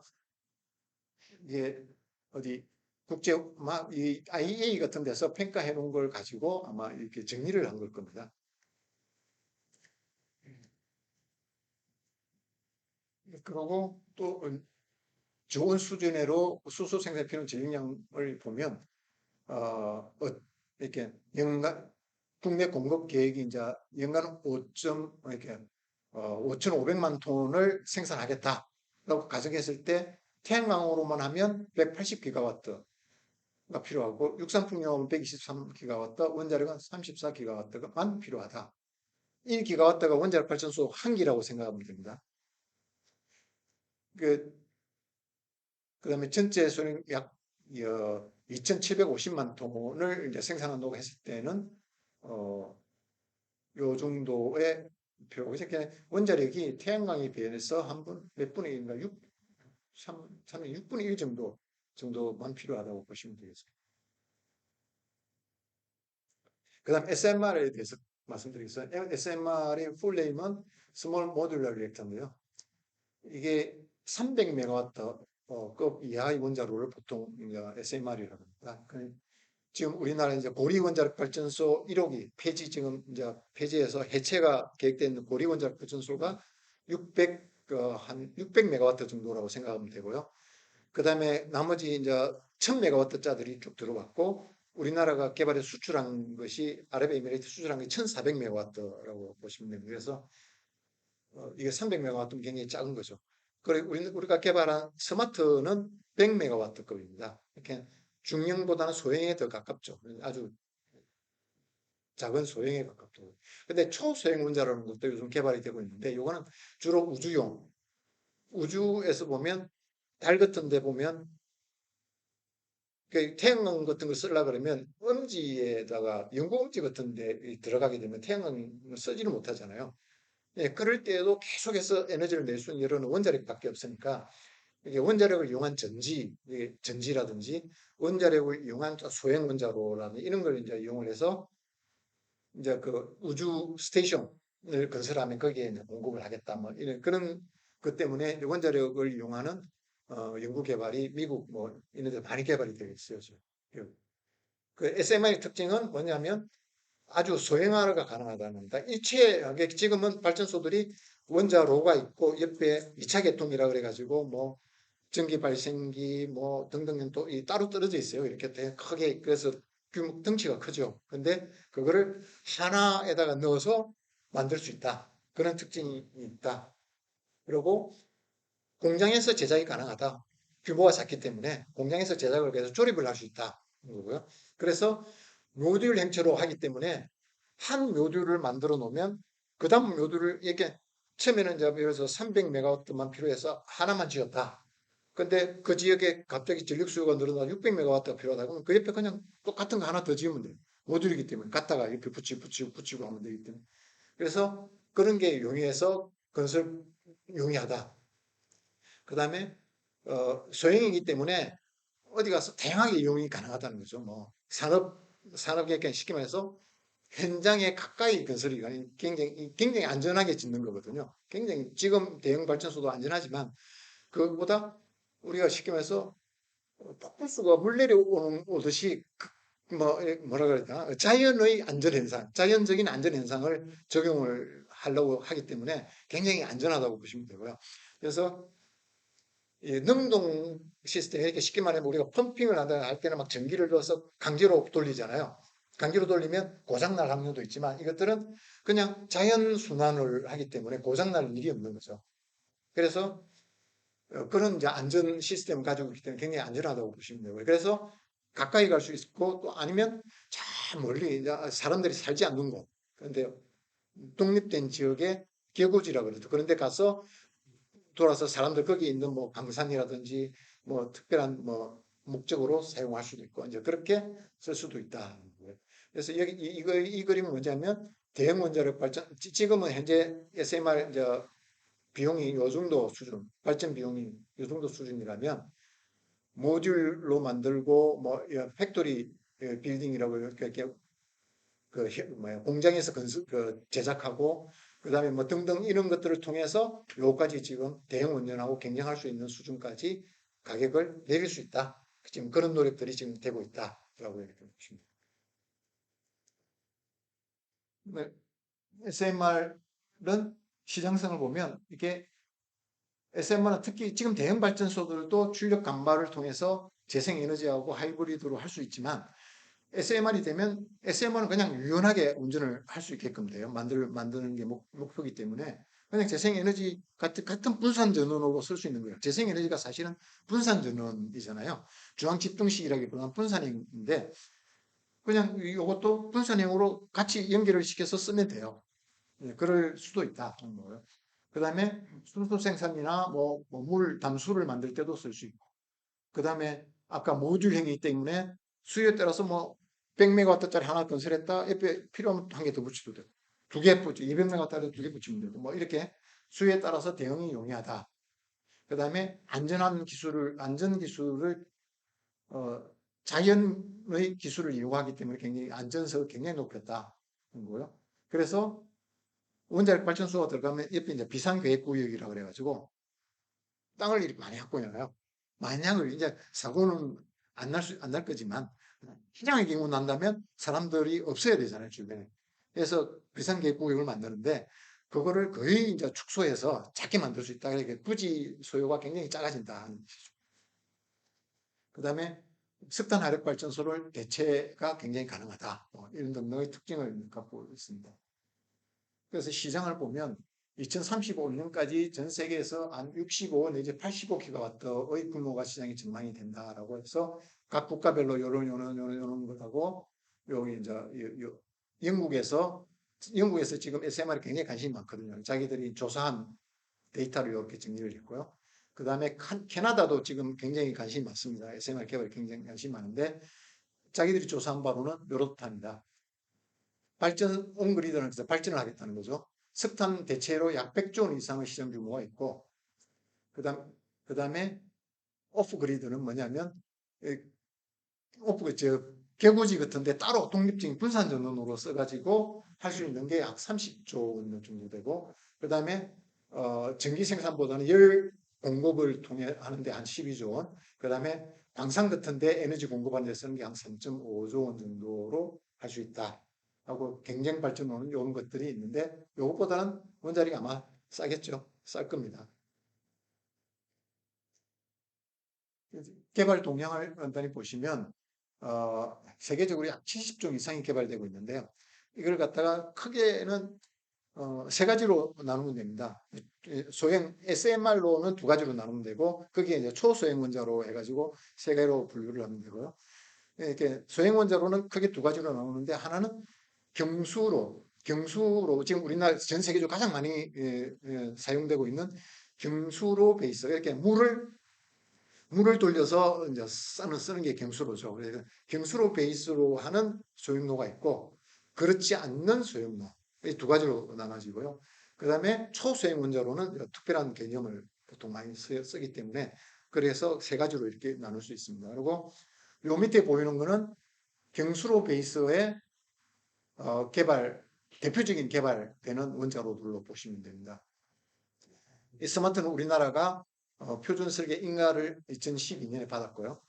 이게 어디 이 IEA 같은 데서 평가해 놓은 걸 가지고 아마 이렇게 정리를 한 걸 겁니다. 그리고 또 좋은 수준으로 수소 생산 필요 전력량을 보면 이렇게 연간 국내 공급 계획이 이제 연간 5,500만 톤을 생산하겠다라고 가정했을 때 태양광으로만 하면 180기가와트가 필요하고 육산풍력은 123기가와트, 원자력은 34기가와트만 필요하다. 1기가와트가 원자력 발전소 한 기라고 생각하면 됩니다. 그다음에 전체 수량 약 2,750만 톤을 이제 생산한다고 했을 때는 요 정도의 필요고 원자력이 태양광에 비해서 몇 분의 1인가 6분의 1 정도만 필요하다고 보시면 되겠습니다. 그다음 SMR에 대해서 말씀드리겠습니다. SMR의 풀네임은 Small Modular Reactor인데요. 이게 300메가와트 급 이하의 원자로를 보통 SMR이라고 합니다. 지금 우리나라 이제 고리 원자력 발전소 1호기 지금 이제 폐지해서 해체가 계획된 고리 원자력 발전소가 한 600메가와트 정도라고 생각하면 되고요. 그 다음에 나머지 이제 1000메가와트짜리들이 쭉 들어왔고 우리나라가 개발해 수출한 것이 아랍에미레이트 수출한 게 1400메가와트라고 보시면 됩니다. 그래서 이게 300메가와트면 굉장히 작은 거죠. 그리고 우리가 개발한 스마트는 100메가와트급입니다. 이렇게 중형보다는 소형에 더 가깝죠. 아주 작은 소형에 가깝죠. 근데 초소형 원자라는 것도 요즘 개발이 되고 있는데 이거는 주로 우주용. 우주에서 보면 달 같은 데 보면 태양광 같은 걸 쓰려고 그러면 엄지에다가 연구엄지 같은 데 들어가게 되면 태양광을 쓰지를 못하잖아요. 예, 그럴 때에도 계속해서 에너지를 낼 수 있는 여론은 원자력밖에 없으니까 이게 원자력을 이용한 전지라든지 원자력을 이용한 소형 원자로라든지 이런 걸 이제 이용을 해서 이제 그 우주 스테이션을 건설하면 거기에 이제 공급을 하겠다 뭐 이런 그런 것 때문에 원자력을 이용하는 연구 개발이 미국 뭐 이런 데 많이 개발이 되어 있어요. 그 SMR의 특징은 뭐냐면 아주 소형화가 가능하다는 겁니다. 일체하게 지금은 발전소들이 원자로가 있고 옆에 2차 계통이라 그래가지고 뭐 전기 발생기 뭐 등등 또 따로 떨어져 있어요. 이렇게 되게 크게 그래서 덩치가 크죠. 근데 그거를 하나에다가 넣어서 만들 수 있다. 그런 특징이 있다. 그리고 공장에서 제작이 가능하다. 규모가 작기 때문에 공장에서 제작을 해서 조립을 할 수 있다. 거고요. 그래서 모듈 형태로 하기 때문에 한 모듈을 만들어 놓으면 그 다음 모듈을 이렇게 처음에는 예를 들어서 300메가와트만 필요해서 하나만 지었다. 근데 그 지역에 갑자기 전력 수요가 늘어나서 600메가와트가 필요하다. 그러면 그 옆에 그냥 똑같은 거 하나 더 지으면 돼요. 모듈이기 때문에 갖다가 이렇게 붙이고 하면 되기 때문에. 그래서 그런 게 용이해서 건설 용이하다. 그 다음에 소형이기 때문에 어디 가서 다양하게 이용이 가능하다는 거죠. 뭐 산업계획 쉽게 말해서 현장에 가까이 건설이 굉장히 안전하게 짓는 거거든요. 굉장히 지금 대형 발전소도 안전하지만 그것보다 우리가 쉽게 말해서 폭풍수가 물 내려오듯이 뭐라 그럴까 자연의 안전 현상, 자연적인 안전 현상을 적용을 하려고 하기 때문에 굉장히 안전하다고 보시면 되고요. 그래서 이 능동 시스템 이렇게 쉽게 말하면 우리가 펌핑을 한다 할 때는 막 전기를 넣어서 강제로 돌리잖아요. 강제로 돌리면 고장날 확률도 있지만 이것들은 그냥 자연 순환을 하기 때문에 고장날 일이 없는 거죠. 그래서 그런 이제 안전 시스템을 가지고 있기 때문에 굉장히 안전하다고 보시면 되고요. 그래서 가까이 갈 수 있고 또 아니면 저 멀리 이제 사람들이 살지 않는 곳. 그런데 독립된 지역의 계고지라고 그러죠. 그런데 가서 돌아서 사람들 거기 있는 뭐 강산이라든지 뭐 특별한 뭐 목적으로 사용할 수도 있고 이제 그렇게 쓸 수도 있다. 그래서 여기 이 그림은 뭐냐면 대형 원자력 발전 지금은 현재 SMR 이제 비용이 요 정도 수준 발전 비용이 요 정도 수준이라면 모듈로 만들고 뭐 팩토리 빌딩이라고 이렇게 그 뭐야 공장에서 제작하고 그다음에 뭐 등등 이런 것들을 통해서 요까지 지금 대형 원전하고 경쟁할 수 있는 수준까지 가격을 내릴 수 있다. 지금 그런 노력들이 지금 되고 있다라고 이렇게 보십니다. SMR은 시장성을 보면 이게 SMR은 특히 지금 대형 발전소들도 출력 간발을 통해서 재생에너지하고 하이브리드로 할 수 있지만 SMR이 되면 SMR은 그냥 유연하게 운전을 할 수 있게끔 돼요. 만드는 게 목표이기 때문에 그냥 재생에너지 같은 분산 전원으로 쓸 수 있는 거예요. 재생에너지가 사실은 분산 전원이잖아요. 중앙 집중식이라기보다는 분산형인데 그냥 이것도 분산형으로 같이 연결을 시켜서 쓰면 돼요. 그럴 수도 있다. 그 다음에 수소 생산이나 물 담수를 만들 때도 쓸 수 있고 그 다음에 아까 모듈형이기 때문에 수요에 따라서 뭐 100메가와트짜리 하나 건설했다. 옆에 필요하면 한 개 더 붙여도 되고 두 개 붙여 200메가와트짜리 두 개 붙이면 되고 뭐 이렇게 수요에 따라서 대응이 용이하다. 그 다음에 안전 기술을 자연의 기술을 이용하기 때문에 굉장히 안전성을 굉장히 높였다. 거고요. 그래서 원자력 발전소가 들어가면 옆에 이제 비상계획구역이라고 그래가지고 땅을 이렇게 많이 확보해놔요. 만약을 이제 사고는 안 날 거지만 희장의 경우 난다면 사람들이 없어야 되잖아요, 주변에. 그래서 비상계획구역을 만드는데 그거를 거의 이제 축소해서 작게 만들 수 있다. 그러니까 부지 소요가 굉장히 작아진다. 그 다음에 석탄 화력 발전소를 대체가 굉장히 가능하다. 이런 등등의 특징을 갖고 있습니다. 그래서 시장을 보면 2035년까지 전 세계에서 한 65 내지 85기가와트의 규모가 시장이 전망이 된다라고 해서 각 국가별로 요런 것하고 여기 이제 영국에서 지금 SMR에 굉장히 관심이 많거든요. 자기들이 조사한 데이터를 이렇게 정리를 했고요. 그 다음에 캐나다도 지금 굉장히 관심이 많습니다. SMR 개발에 굉장히 관심이 많은데 자기들이 조사한 바로는 요렇답니다. 발전 온그리드는 발전을 하겠다는 거죠. 석탄 대체로 약 100조 원 이상의 시장 규모가 있고 그다음에 오프그리드는 뭐냐면 개구지 같은데 따로 독립적인 분산 전원으로 써가지고 할 수 있는 게 약 30조 원 정도 되고 그다음에 전기 생산보다는 열 공급을 통해 하는데 한 12조 원 그다음에 광산 같은데 에너지 공급하는 데 쓰는 게 한 3.5조 원 정도로 할 수 있다. 하고 경쟁 발전하는 이런 것들이 있는데 이것보다는 원자력이 아마 싸겠죠. 쌀 겁니다. 개발 동향을 간단히 보시면 세계적으로 약 70종 이상이 개발되고 있는데요. 이걸 갖다가 크게는 세 가지로 나누면 됩니다. 소형 SMR로는 두 가지로 나누면 되고 거기에 이제 초소형 원자로 해가지고 세 개로 분류를 하면 되고요. 이렇게 소형 원자로는 크게 두 가지로 나누는데 하나는 경수로 지금 우리나라 전 세계적으로 가장 많이 사용되고 있는 경수로 베이스 이렇게 물을 돌려서 이제 쓰는 게 경수로죠. 그래서 경수로 베이스로 하는 소형로가 있고 그렇지 않는 소형로 이 두 가지로 나눠지고요. 그 다음에 초소형 원자로는 특별한 개념을 보통 많이 쓰기 때문에 그래서 세 가지로 이렇게 나눌 수 있습니다. 그리고 요 밑에 보이는 거는 경수로 베이스의 대표적인 개발되는 원자로들로 보시면 됩니다. 이 스마트는 우리나라가 표준 설계 인가를 2012년에 받았고요.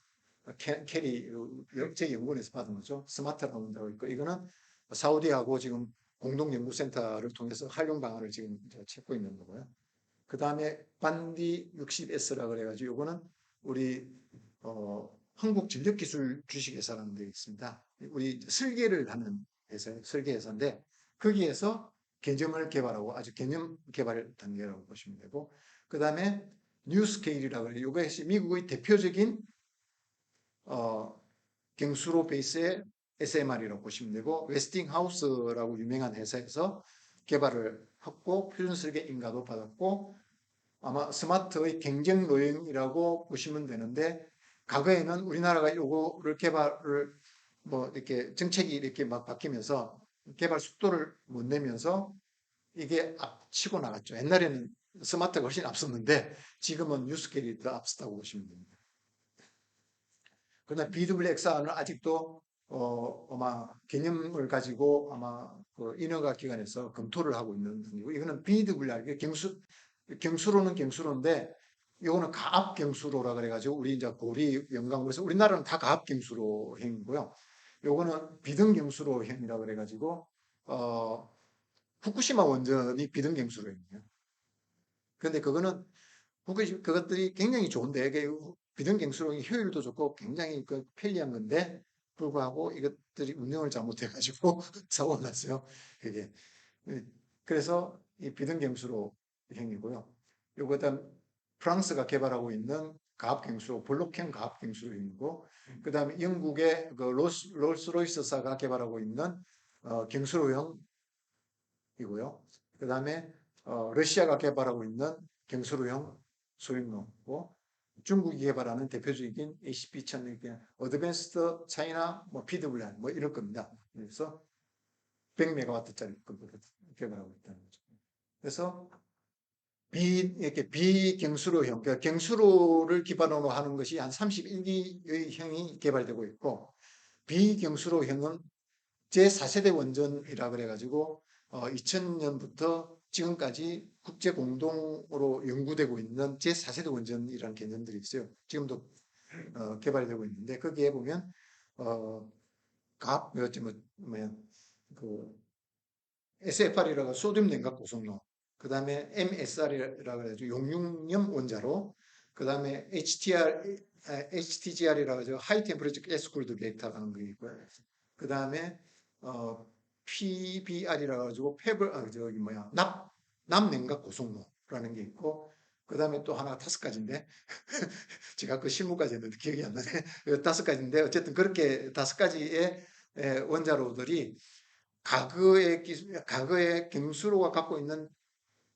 캐리 국제연구원에서 받은 거죠. 스마트라는 원자로 있고 이거는 사우디하고 지금 공동연구센터를 통해서 활용 방안을 지금 찾고 있는 거고요. 그 다음에 반디 60S라고 그래가지고 이거는 우리 한국전력기술 주식회사라는 데 있습니다. 우리 설계를 하는 회사예요. 설계회사인데 거기에서 개념을 개발하고 아주 개념 개발 단계라고 보시면 되고 그 다음에 뉴스케일이라고 해요. 이것이 미국의 대표적인 경수로 베이스의 SMR이라고 보시면 되고, 웨스팅하우스라고 유명한 회사에서 개발을 했고 표준설계 인가도 받았고, 아마 스마트의 경쟁 로잉이라고 보시면 되는데, 과거에는 우리나라가 요거를 개발을 뭐 이렇게 정책이 이렇게 막 바뀌면서 개발 속도를 못 내면서 이게 앞치고 나갔죠. 옛날에는 스마트가 훨씬 앞섰는데 지금은 뉴스케일이 더 앞섰다고 보시면 됩니다. 그러나 BWXR은 아직도 아마 개념을 가지고 아마 그 인허가 기관에서 검토를 하고 있는 중이고, 이거는 BWR, 이게 경수로는 경수로인데 이거는 가압 경수로라 그래가지고 우리 이제 고리 영광, 그래서 우리나라는 다 가압 경수로형이고요. 요거는 비등 경수로형이라 그래가지고 후쿠시마 원전이 비등 경수로형이에요. 그런데 그거는 그것들이 굉장히 좋은데 이게 비등 경수로형이 효율도 좋고 굉장히 그 편리한 건데 불구하고 이것들이 운영을 잘못해가지고 사고가 났어요. 그게 그래서 이 비등 경수로형이고요. 요거는 프랑스가 개발하고 있는 가압경수로, 블록형 가압경수로형이고, 그 다음에 영국의 그 롤스로이스사가 개발하고 있는 경수로형이고요. 그 다음에 러시아가 개발하고 있는 경수로형 소형로고, 중국이 개발하는 대표적인 ACP1000, 어드밴스드 차이나 뭐 PWR 뭐 이럴 겁니다. 그래서 100메가와트짜리 개발하고 있다는 거죠. 그래서 이렇게 비경수로형, 그러니까 경수로를 기반으로 하는 것이 한 31개의 형이 개발되고 있고, 비경수로형은 제4세대 원전이라 그래가지고 2000년부터 지금까지 국제 공동으로 연구되고 있는 제4세대 원전이라는 개념들이 있어요. 지금도 개발되고 있는데 거기에 보면 그 SFR이라고 소듐 냉각 고속로, 그 다음에 MSR이라고 해가지고 용융염 원자로, 그 다음에 HTGR이라고 해서 하이 템퍼레처 가스 쿨드 리액터가 하는 게 있고요. 그 다음에 PBR이라고 해가지고 납 냉각 고속로라는 게 있고, 그 다음에 또 하나 5가지인데 제가 그 실무까지 했는데 기억이 안 나네. 5가지인데 어쨌든 그렇게 5가지의 원자로들이 과거의 경수로가 갖고 있는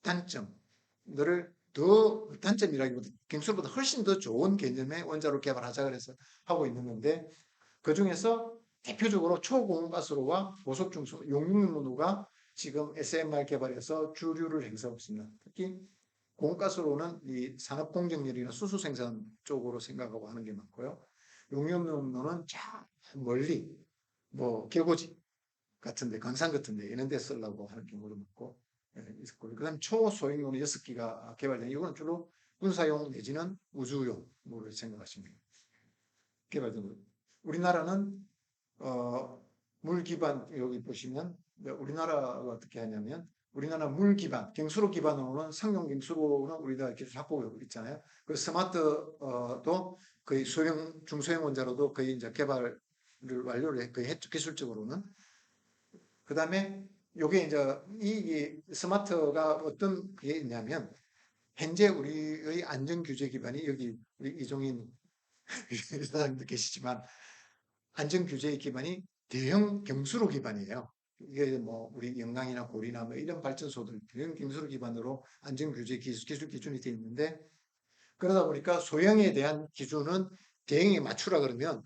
단점들을 더, 단점이라기보다 경수로보다 훨씬 더 좋은 개념의 원자로 개발하자 그래서 하고 있는 건데, 그 중에서 대표적으로 초고온가스로와 고속중수, 용융로가 지금 SMR 개발에서 주류를 행사하고 있습니다. 특히 고온가스로는 이 산업공정열이나 수소 생산 쪽으로 생각하고 하는 게 많고요. 용융로는 저 멀리 뭐 계곡지 같은데, 강산 같은데 이런 데 쓰려고 하는 경우도 많고 있었고, 그 다음에 초소형용 6기가 개발된, 이거는 주로 군사용 내지는 우주용으로 생각하시면 됩니다. 개발된 거. 우리나라는 물 기반, 여기 보시면 우리나라가 어떻게 하냐면, 우리나라 물 기반, 경수로 기반으로는 상용 경수로는 우리가 기술 확보하고 있잖아요. 그 스마트도 거의 소형, 중소형 원자로도 거의 이제 개발을 완료를 거의 했죠, 기술적으로는. 그 다음에 요게 이제 이 스마트가 어떤 게 있냐면, 현재 우리의 안전규제 기반이 여기 우리 이종인 사장님도 계시지만 안전규제의 기반이 대형 경수로 기반이에요. 이게 뭐 우리 영광이나 고리나 뭐 이런 발전소들 대형 경수로 기반으로 안전규제 기술 기준이 되어 있는데, 그러다 보니까 소형에 대한 기준은 대형에 맞추라 그러면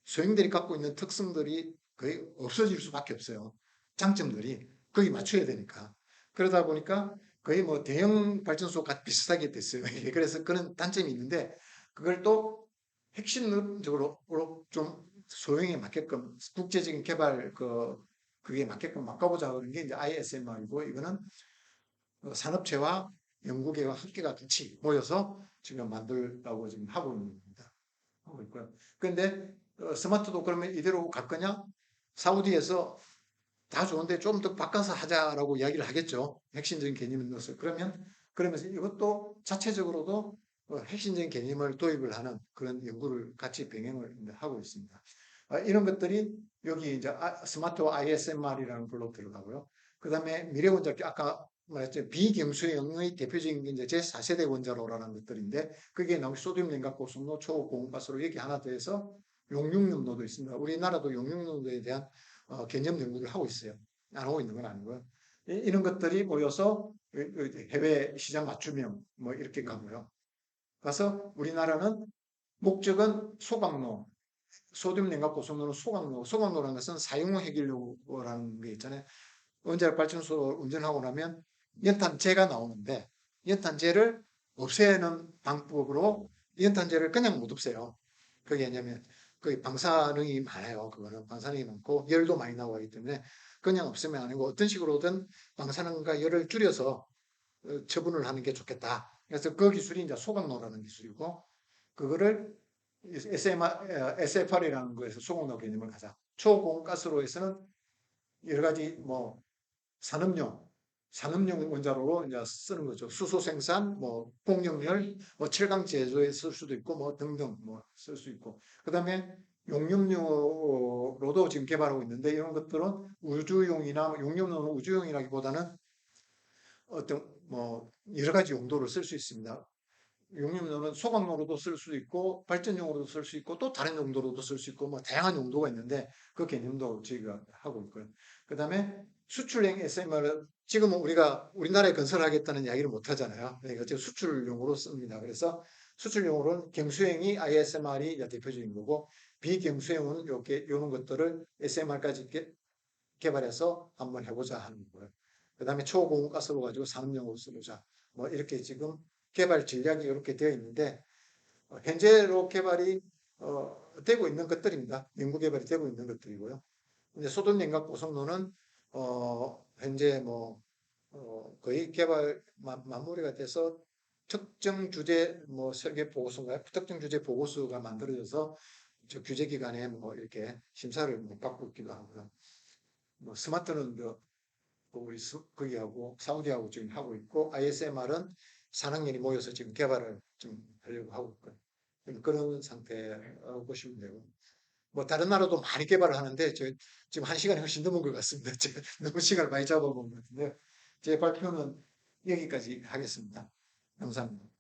소형들이 갖고 있는 특성들이 거의 없어질 수밖에 없어요. 장점들이 거기 맞춰야 되니까. 그러다 보니까 거의 뭐 대형 발전소가 비슷하게 됐어요. 그래서 그런 단점이 있는데, 그걸 또 핵심적으로 좀 소형에 맞게끔 국제적인 개발 그게 맞게끔 바꿔보자 그런 게 이제 ISMR이고, 이거는 산업체와 연구계와 학계가 같이 모여서 지금 만들라고 지금 하고 있는 겁니다. 하고 있고요. 그런데 스마트도 그러면 이대로 갈 거냐? 사우디에서 다 좋은데 좀 더 바꿔서 하자라고 이야기를 하겠죠. 핵심적인 개념을 넣어서. 그러면서 이것도 자체적으로도 핵심적인 개념을 도입을 하는 그런 연구를 같이 병행을 하고 있습니다. 이런 것들이 여기 이제 스마트 ISMR이라는 걸로 들어가고요. 그 다음에 미래원자력, 아까 말했죠. 비경수형의 대표적인 게 이제 제4세대 원자로라는 것들인데 그게 나오면 소듐 냉각고속로, 초고온가스로 여기 하나 더해서 용융염로도 있습니다. 우리나라도 용융염로에 대한 개념 연구를 하고 있어요. 안 하고 있는 건 아니고요. 이런 것들이 모여서 해외 시장 맞춤형 뭐 이렇게 가고요. 그래서 우리나라는 목적은 소각로, 소듐 냉각고속로는 소각로라는 것은 사용후 해결료라는 게 있잖아요. 원자력 발전소를 운전하고 나면 연탄재가 나오는데 연탄재를 없애는 방법으로 연탄재를 그냥 못 없애요. 그게 왜냐면 그 방사능이 많아요. 그거는 방사능이 많고 열도 많이 나오기 때문에 그냥 없으면 아니고 어떤 식으로든 방사능과 열을 줄여서 처분을 하는 게 좋겠다. 그래서 그 기술이 이제 소각로라는 기술이고 그거를 SFR이라는 거에서 소각로 개념을 가자. 초고온가스로에서는 여러 가지 뭐 산업용 원자로로 이제 쓰는 거죠. 수소 생산, 뭐 폭력열, 뭐 철강 제조에 쓸 수도 있고 뭐 등등 뭐 쓸 수 있고. 그다음에 용융로도 지금 개발하고 있는데 이런 것들은 우주용이나 용융로는 우주용이라기보다는 어떤 뭐 여러 가지 용도로 쓸 수 있습니다. 용융로는 소각로로도 쓸 수 있고 발전용으로도 쓸 수 있고 또 다른 용도로도 쓸 수 있고 뭐 다양한 용도가 있는데 그 개념도 저희가 하고 있고요. 그다음에 수출형 SMR은 지금은 우리나라에 건설하겠다는 이야기를 못 하잖아요. 그러니까 지금 수출용으로 씁니다. 그래서 수출용으로는 경수형이 ISMR이 대표적인 거고 비경수형은 이렇게 이런 것들을 SMR까지 개발해서 한번 해보자 하는 거예요. 그다음에 초고온가스로 가지고 산업용으로 쓰자. 뭐 이렇게 지금 개발 전략이 이렇게 되어 있는데 현재로 개발이 되고 있는 것들입니다. 연구 개발이 되고 있는 것들이고요. 이제 소듐 냉각 고속로는 현재 뭐 거의 개발 마무리가 돼서 특정 주제 뭐 설계 보고서인가요? 특정 주제 보고서가 만들어져서 저 규제 기관에 뭐 이렇게 심사를 못 받고 있기도 하고요. 뭐 스마트는 우리 거기하고 사우디하고 지금 하고 있고 ISMR은 산학연이 모여서 지금 개발을 좀 하려고 하고 있고요. 그런 상태라고 보시면 되고 뭐 다른 나라도 많이 개발을 하는데 저 지금 1시간이 훨씬 넘은 것 같습니다. 제가 너무 시간을 많이 잡아본 것 같은데 제 발표는 여기까지 하겠습니다. 감사합니다.